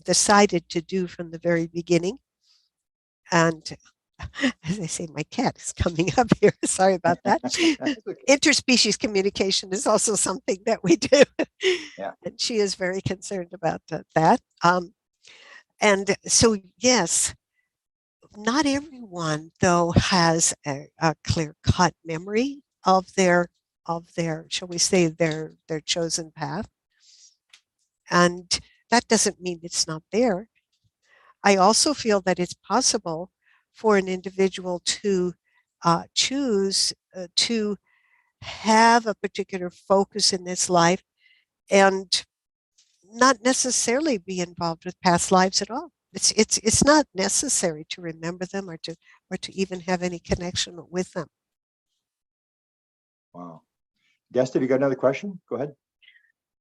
decided to do from the very beginning. And as I say, my cat is coming up here. Sorry about that. That's okay. Interspecies communication is also something that we do. Yeah. And she is very concerned about that. And so, yes, not everyone though has a clear-cut memory of their, shall we say, their chosen path. And that doesn't mean it's not there. I also feel that it's possible for an individual to choose to have a particular focus in this life and not necessarily be involved with past lives at all. It's not necessary to remember them or to even have any connection with them. Wow. Desta, have you got another question? Go ahead.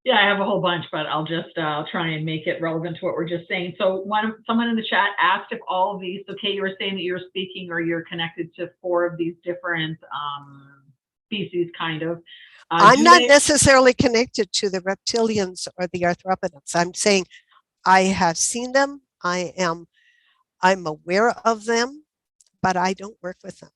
Yeah, I have a whole bunch, but I'll just try and make it relevant to what we're just saying. So someone in the chat asked if all of these, okay, you were saying that you're speaking or you're connected to 4 of these different species, kind of. I'm not necessarily connected to the reptilians or the arthropods. I'm saying I have seen them. I'm aware of them, but I don't work with them.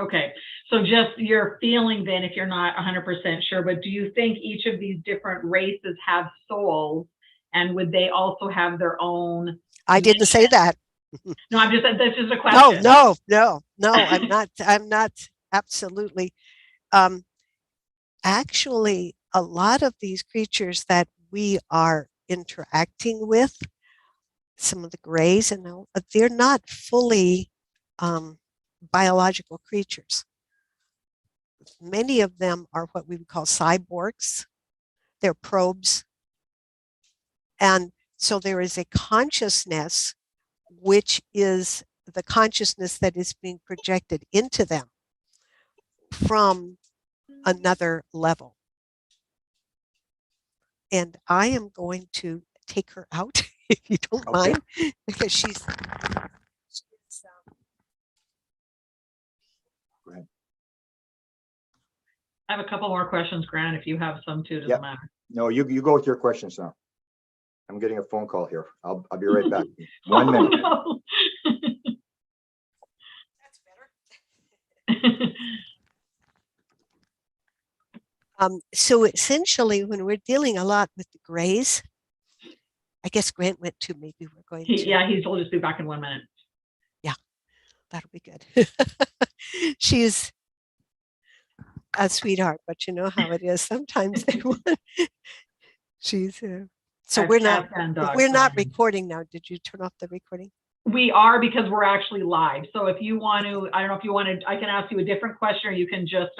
Okay, so just your feeling then, if you're not 100% sure, but do you think each of these different races have souls, and would they also have their own? I didn't say that. No, that's just a question. No, I'm not absolutely. Actually, a lot of these creatures that we are interacting with, some of the grays, and they're not fully biological creatures. Many of them are what we would call cyborgs. They're probes. And so there is a consciousness, which is the consciousness that is being projected into them from another level. And I am going to take her out, if you don't mind, because she's. Go ahead. I have a couple more questions, Grant, if you have some too, doesn't matter. No, you go with your questions now. I'm getting a phone call here. I'll be right back. 1 minute. No. That's better. So essentially, when we're dealing a lot with the grays, I guess Grant went to, maybe we're going to. Yeah, he'll just be back in 1 minute. Yeah, that'll be good. She's a sweetheart, but you know how it is. Sometimes they want. She's. So we're not recording now. Did you turn off the recording? We are, because we're actually live. So if you want to, I don't know if you want to, I can ask you a different question, or you can just,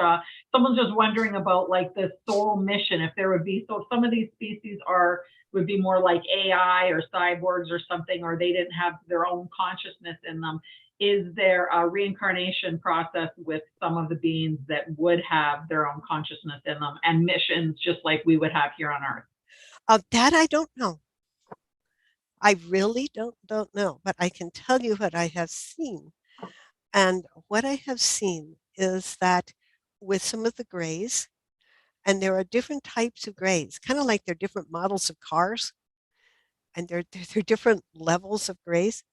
someone's just wondering about like the soul mission, if there would be, so some of these species would be more like AI or cyborgs or something, or they didn't have their own consciousness in them. Is there a reincarnation process with some of the beings that would have their own consciousness in them and missions just like we would have here on Earth? That I don't know. I really don't know, but I can tell you what I have seen. And what I have seen is that with some of the grays, and there are different types of grays, kind of like they're different models of cars, and they're different levels of grays,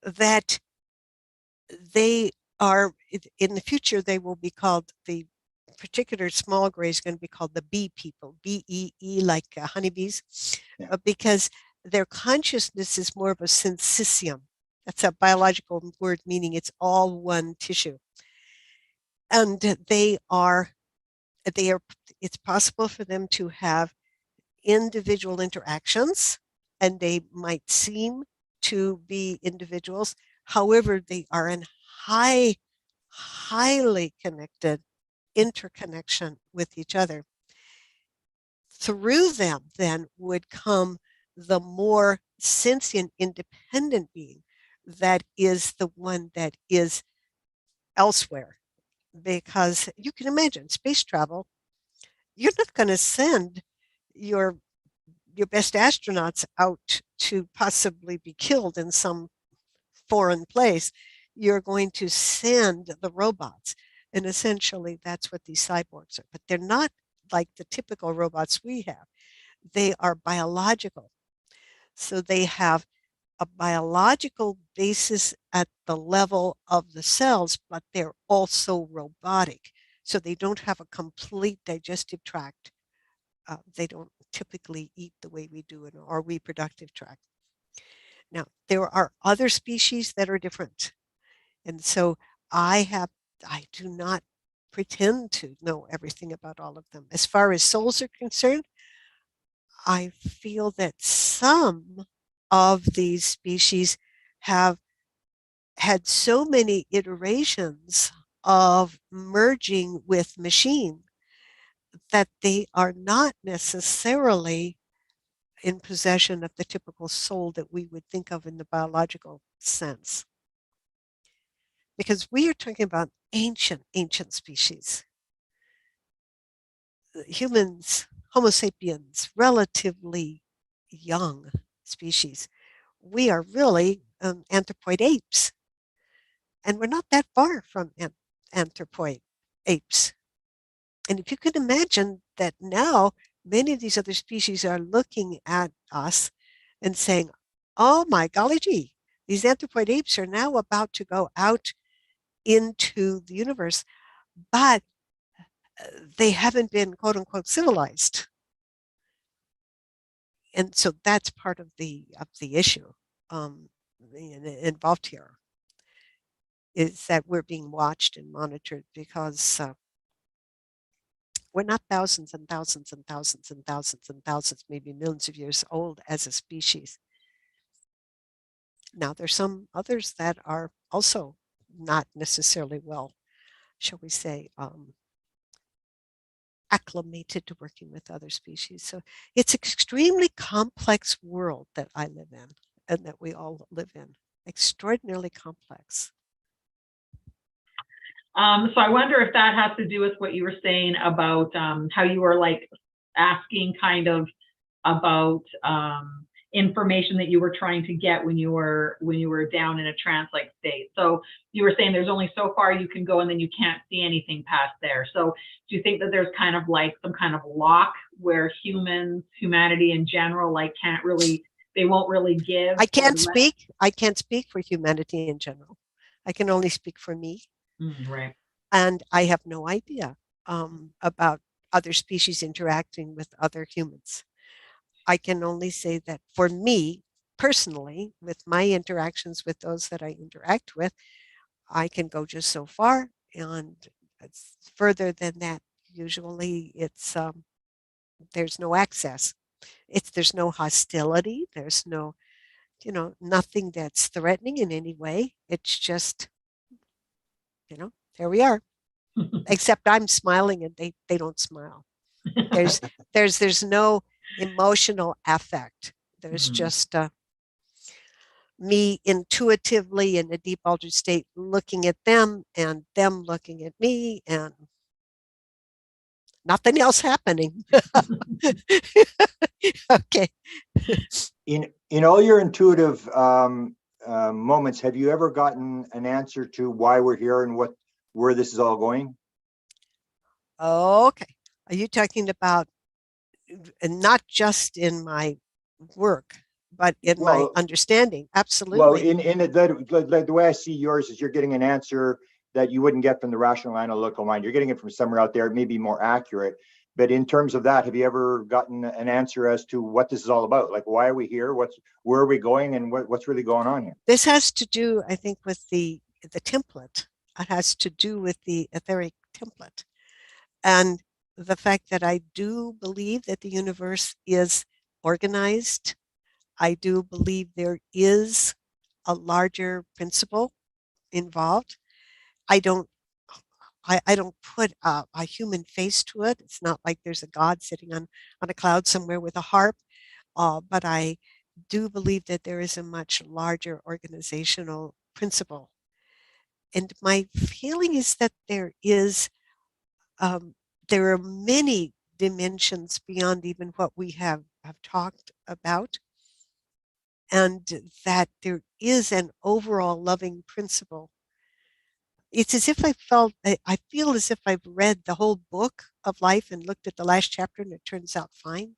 that they are, in the future, they will be called, the particular small gray is going to be called the bee people, B-E-E, like honeybees, because their consciousness is more of a syncytium. That's a biological word meaning it's all one tissue. And it's possible for them to have individual interactions, and they might seem to be individuals. However, they are in highly connected interconnection with each other. Through them then would come the more sentient independent being that is the one that is elsewhere. Because you can imagine space travel, you're not going to send your best astronauts out to possibly be killed in some foreign place. You're going to send the robots. And essentially that's what these cyborgs are. But they're not like the typical robots we have. They are biological. So they have a biological basis at the level of the cells, but they're also robotic. So they don't have a complete digestive tract. They don't typically eat the way we do in our reproductive tract. Now, there are other species that are different. And so I do not pretend to know everything about all of them. As far as souls are concerned, I feel that some of these species have had so many iterations of merging with machine that they are not necessarily in possession of the typical soul that we would think of in the biological sense. Because we are talking about ancient species. Humans, Homo sapiens, relatively young species. We are really anthropoid apes. And we're not that far from anthropoid apes. And if you could imagine that now many of these other species are looking at us and saying, oh my golly gee, these anthropoid apes are now about to go out into the universe, but they haven't been quote unquote civilized. And so that's part of the issue involved here, is that we're being watched and monitored because we're not thousands and thousands and thousands and thousands and thousands, maybe millions of years old as a species. Now, there's some others that are also not necessarily well, shall we say, acclimated to working with other species. So it's an extremely complex world that I live in and that we all live in. Extraordinarily complex. So I wonder if that has to do with what you were saying about how you were like asking kind of about information that you were trying to get when you were down in a trance-like state. So you were saying there's only so far you can go and then you can't see anything past there. So do you think that there's kind of like some kind of lock where humanity in general, like they won't really give? I can't speak for humanity in general. I can only speak for me. Right. And I have no idea about other species interacting with other humans. I can only say that for me personally, with my interactions with those that I interact with, I can go just so far, and it's further than that. Usually, it's there's no access. There's no hostility. There's no, nothing that's threatening in any way. It's just, there we are. Except I'm smiling and they don't smile. There's no emotional affect. There's just me intuitively in a deep altered state looking at them and them looking at me and nothing else happening. Okay. In all your intuitive moments, have you ever gotten an answer to why we're here and where this is all going? Okay. Are you talking about not just in my work, but in my understanding? Absolutely. Well, the way I see yours is you're getting an answer that you wouldn't get from the rational analytical mind. You're getting it from somewhere out there. It may be more accurate. But in terms of that, have you ever gotten an answer as to what this is all about? Like, why are we here? Where are we going? And what's really going on here? This has to do, I think, with the template. It has to do with the etheric template. And the fact that I do believe that the universe is organized. I do believe there is a larger principle involved. I don't put a human face to it. It's not like there's a God sitting on a cloud somewhere with a harp, but I do believe that there is a much larger organizational principle. And my feeling is that there are many dimensions beyond even what we have talked about, and that there is an overall loving principle. It's as if I feel as if I've read the whole book of life and looked at the last chapter and it turns out fine.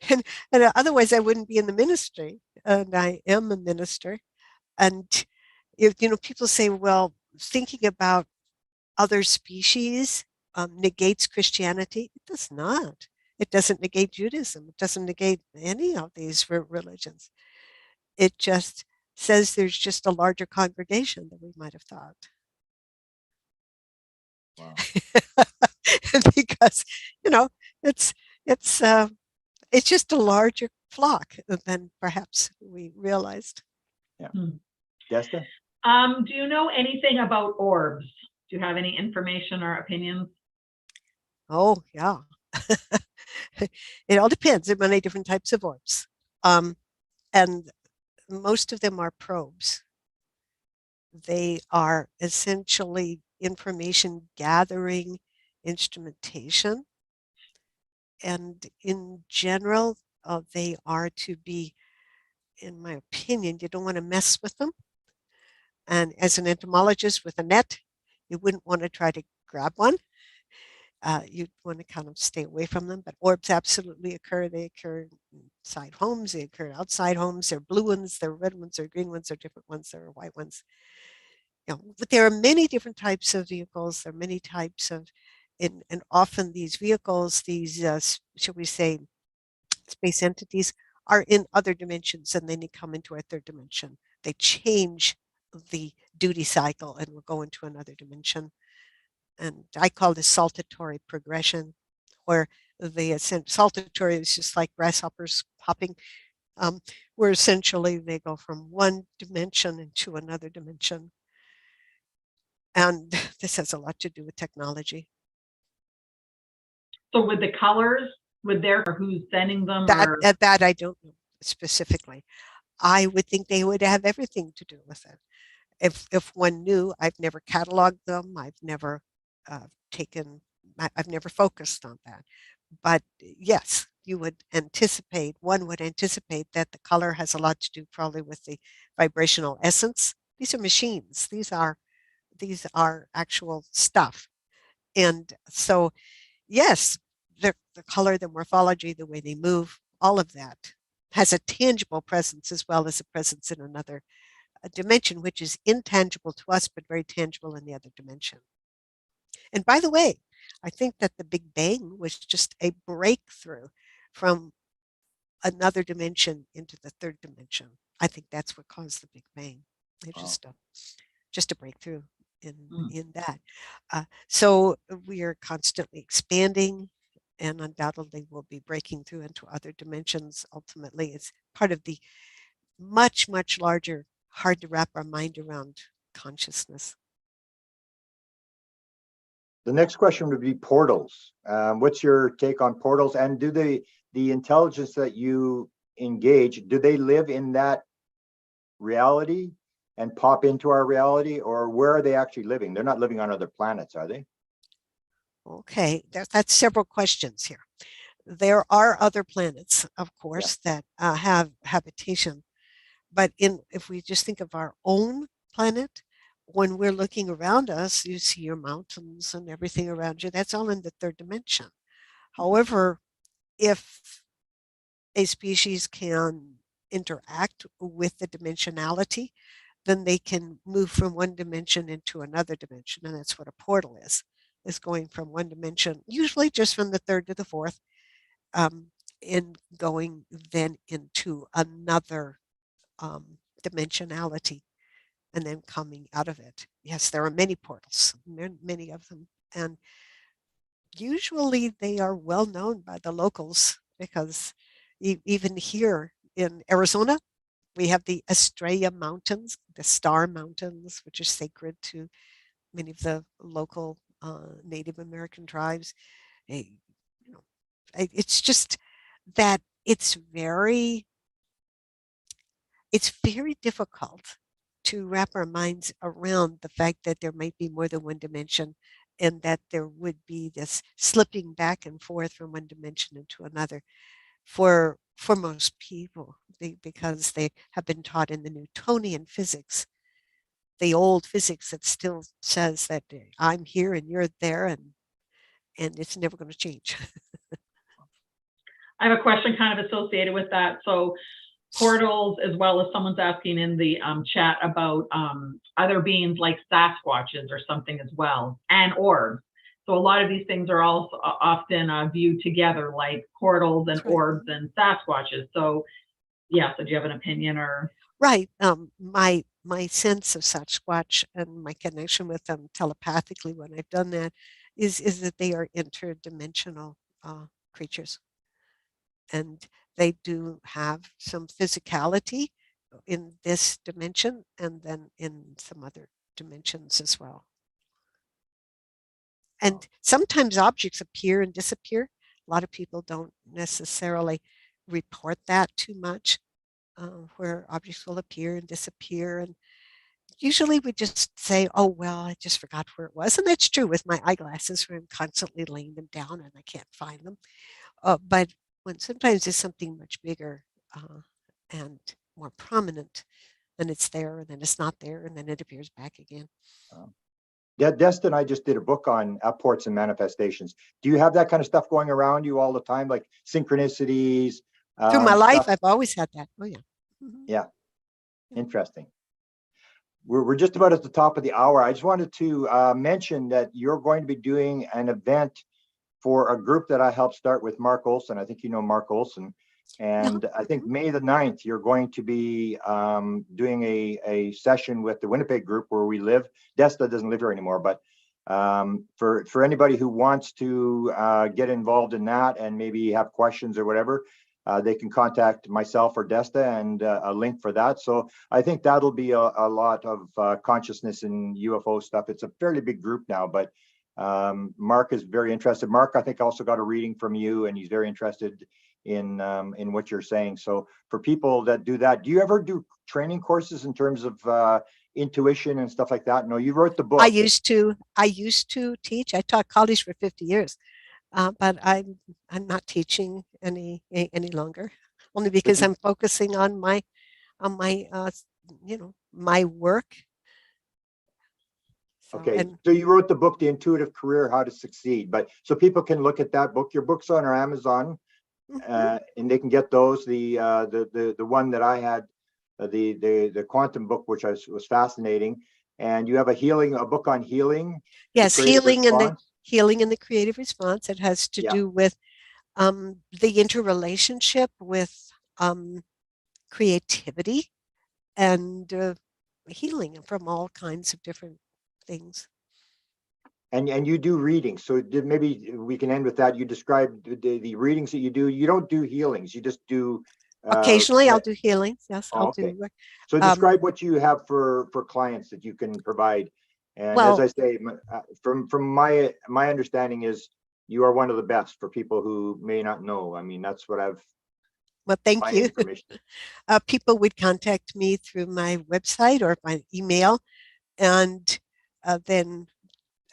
And otherwise I wouldn't be in the ministry. And I am a minister. And if, people say, well, thinking about other species negates Christianity. It does not. It doesn't negate Judaism. It doesn't negate any of these religions. It just says there's just a larger congregation than we might have thought. Wow. Because, you know, it's it's uh, it's just a larger flock than perhaps we realized. Yeah. Desta? Do you know anything about orbs? Do you have any information or opinions? Oh, yeah. It all depends. There are many different types of orbs. And most of them are probes. They are essentially information gathering instrumentation. And in general, they are to be, in my opinion, you don't want to mess with them. And as an entomologist with a net, you wouldn't want to try to grab one. You'd want to kind of stay away from them. But orbs absolutely occur. They occur inside homes. They occur outside homes. They're blue ones. They're red ones. They're green ones. They're different ones. They're white ones. But there are many different types of vehicles. There are many types of, and often these vehicles, these, shall we say, space entities are in other dimensions and then they come into our third dimension. They change the duty cycle and will go into another dimension. And I call this saltatory progression, where the saltatory is just like grasshoppers hopping, where essentially they go from one dimension into another dimension. And this has a lot to do with technology. So with the colors, with their, who's sending them? That I don't know specifically. I would think they would have everything to do with it. If one knew, I've never cataloged them. I've never I've never focused on that. But yes, one would anticipate that the color has a lot to do probably with the vibrational essence. These are machines. These are actual stuff. And so, yes, the color, the morphology, the way they move, all of that has a tangible presence as well as a presence in another dimension, which is intangible to us, but very tangible in the other dimension. And by the way, I think that the Big Bang was just a breakthrough from another dimension into the third dimension. I think that's what caused the Big Bang. It's just a breakthrough in that. So we are constantly expanding and undoubtedly will be breaking through into other dimensions. Ultimately, it's part of the much, much larger, hard to wrap our mind around consciousness. The next question would be portals. What's your take on portals? And do the intelligence that you engage, do they live in that reality and pop into our reality, or where are they actually living? They're not living on other planets, are they? Okay, that's several questions here. There are other planets, of course, that have habitation. But if we just think of our own planet, when we're looking around us, you see your mountains and everything around you. That's all in the third dimension. However, if a species can interact with the dimensionality, then they can move from one dimension into another dimension. And that's what a portal is going from one dimension, usually just from the third to the fourth, and going then into another dimensionality and then coming out of it. Yes, there are many portals, many of them. And usually they are well known by the locals because even here in Arizona, we have the Estrella Mountains, the Star Mountains, which are sacred to many of the local Native American tribes. It's just that it's very difficult to wrap our minds around the fact that there might be more than one dimension and that there would be this slipping back and forth from one dimension into another for most people, because they have been taught in the Newtonian physics, the old physics that still says that I'm here and you're there, and it's never going to change. I have a question kind of associated with that. So portals, as well as someone's asking in the chat about other beings like Sasquatches or something as well, and orbs. So a lot of these things are also often viewed together, like portals and orbs and Sasquatches. So yeah, so do you have an opinion or? Right. My sense of Sasquatch and my connection with them telepathically when I've done that is that they are interdimensional creatures, and they do have some physicality in this dimension and then in some other dimensions as well. And sometimes objects appear and disappear. A lot of people don't necessarily report that too much, where objects will appear and disappear. And usually we just say, oh, well, I just forgot where it was. And that's true with my eyeglasses, where I'm constantly laying them down and I can't find them. But when sometimes there's something much bigger and more prominent, then it's there and then it's not there and then it appears back again. Desta and I just did a book on apports and manifestations. Do you have that kind of stuff going around you all the time, like synchronicities? Through my life, I've always had that. Oh, yeah. Mm-hmm. Yeah. Interesting. We're just about at the top of the hour. I just wanted to mention that you're going to be doing an event for a group that I helped start with Mark Olson. I think you know Mark Olson. And I think May the 9th, you're going to be doing a session with the Winnipeg group where we live. Desta doesn't live here anymore, but for anybody who wants to get involved in that and maybe have questions or whatever, they can contact myself or Desta and a link for that. So I think that'll be a lot of consciousness in UFO stuff. It's a fairly big group now, but Mark is very interested. Mark, I think, also got a reading from you, and he's very interested in what you're saying. So for people that do that, do you ever do training courses in terms of intuition and stuff like that? No, you wrote the book. I used to teach. I taught college for 50 years, but I'm not teaching any longer, only because I'm focusing on my my work. So, okay, so you wrote the book, The Intuitive Career, How to Succeed. But so people can look at that book. Your book's on our Amazon. And they can get those. The one that I had, the quantum book, which was fascinating. And you have a book on healing. Yes, healing and the creative response. It has to do with the interrelationship with creativity and healing from all kinds of different things. And you do readings, so maybe we can end with that. You described the readings that you do. You don't do healings. You just do. Occasionally, I'll do healings. Yes, I'll okay. do. So describe what you have for clients that you can provide. And as I say, from my understanding is you are one of the best for people who may not know. I mean, that's what I've. Well, thank you. People would contact me through my website or my email, and then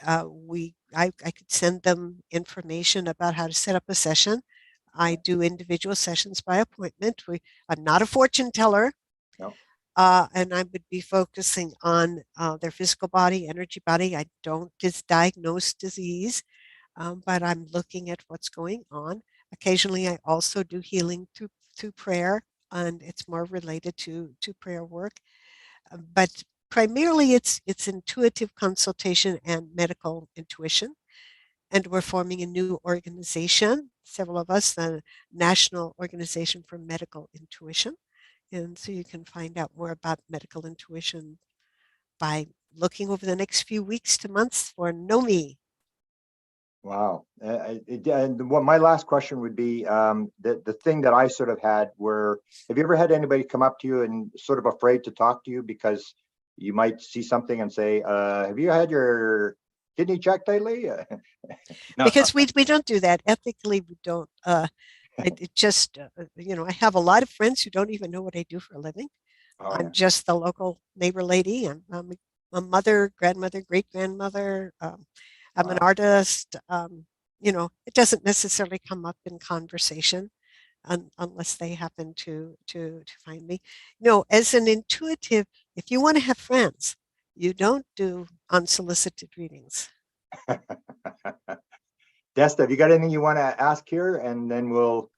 I could send them information about how to set up a session. I do individual sessions by appointment. I'm not a fortune teller. No. And I would be focusing on their physical body, energy body. I don't diagnose disease, but I'm looking at what's going on. Occasionally, I also do healing through prayer, and it's more related to prayer work. But primarily, it's intuitive consultation and medical intuition. And we're forming a new organization, several of us, the National Organization for Medical Intuition. And so you can find out more about medical intuition by looking over the next few weeks to months for Know Me. Wow. And what my last question would be, the thing that I sort of had were, have you ever had anybody come up to you and sort of afraid to talk to you because you might see something and say, have you had your kidney checked lately? No. Because we don't do that. Ethically, we don't. It just, I have a lot of friends who don't even know what I do for a living. I'm just the local neighbor lady. I'm a mother, grandmother, great-grandmother. I'm an artist. It doesn't necessarily come up in conversation unless they happen to find me. As an intuitive, if you want to have friends, you don't do unsolicited readings. Desta, have you got anything you want to ask here? And then we'll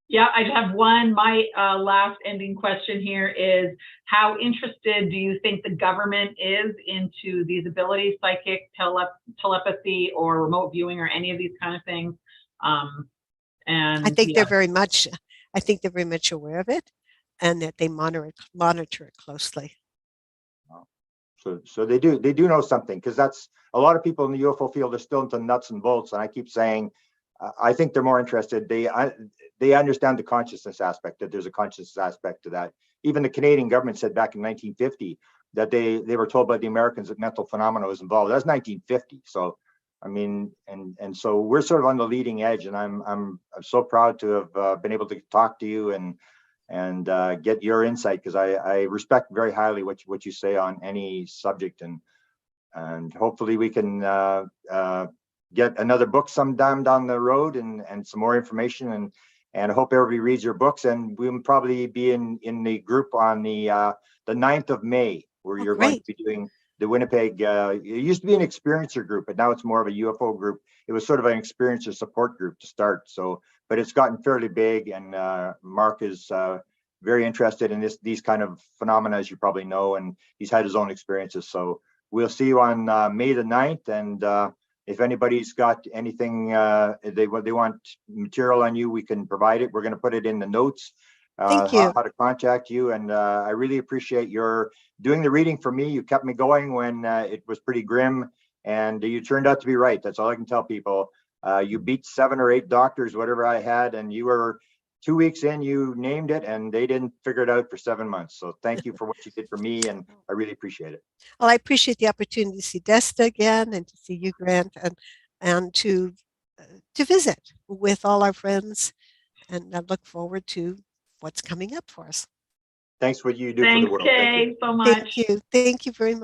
Yeah, I just have one. My last ending question here is, how interested do you think the government is into these abilities, psychic, telepathy, or remote viewing, or any of these kind of things? Um, I and think yeah, I think they're very much aware of it and that they monitor it closely. So they do know something, because that's a lot of people in the UFO field are still into nuts and bolts. And I keep saying, I think they're more interested. They understand the consciousness aspect, that there's a consciousness aspect to that. Even the Canadian government said back in 1950 that they were told by the Americans that mental phenomena was involved. That's 1950. So I mean, and so we're sort of on the leading edge, and I'm so proud to have been able to talk to you and get your insight, because I respect very highly what you say on any subject, and hopefully we can get another book sometime down the road, and some more information, and I hope everybody reads your books, and we'll probably be in the group on the 9th of May, where Oh, you're going to great. be doing the Winnipeg. It used to be an experiencer group, but now it's more of a UFO group. It was sort of an experiencer support group to start. So, but it's gotten fairly big, and Mark is very interested in these kind of phenomena, as you probably know, and he's had his own experiences. So we'll see you on May the 9th, and if anybody's got anything they want material on you, we can provide it. We're going to put it in the notes, Thank you. how to contact you, and I really appreciate your doing the reading for me. You kept me going when it was pretty grim, and you turned out to be right. That's all I can tell people. You beat 7 or 8 doctors, whatever I had, and you were 2 weeks in, you named it, and they didn't figure it out for 7 months. So thank you for what you did for me, and I really appreciate it. Well, I appreciate the opportunity to see Desta again and to see you, Grant, and to visit with all our friends. And I look forward to what's coming up for us. Thanks for what you do for the thanks, world. Thank you. Kay, so much. Thank you. Thank you very much.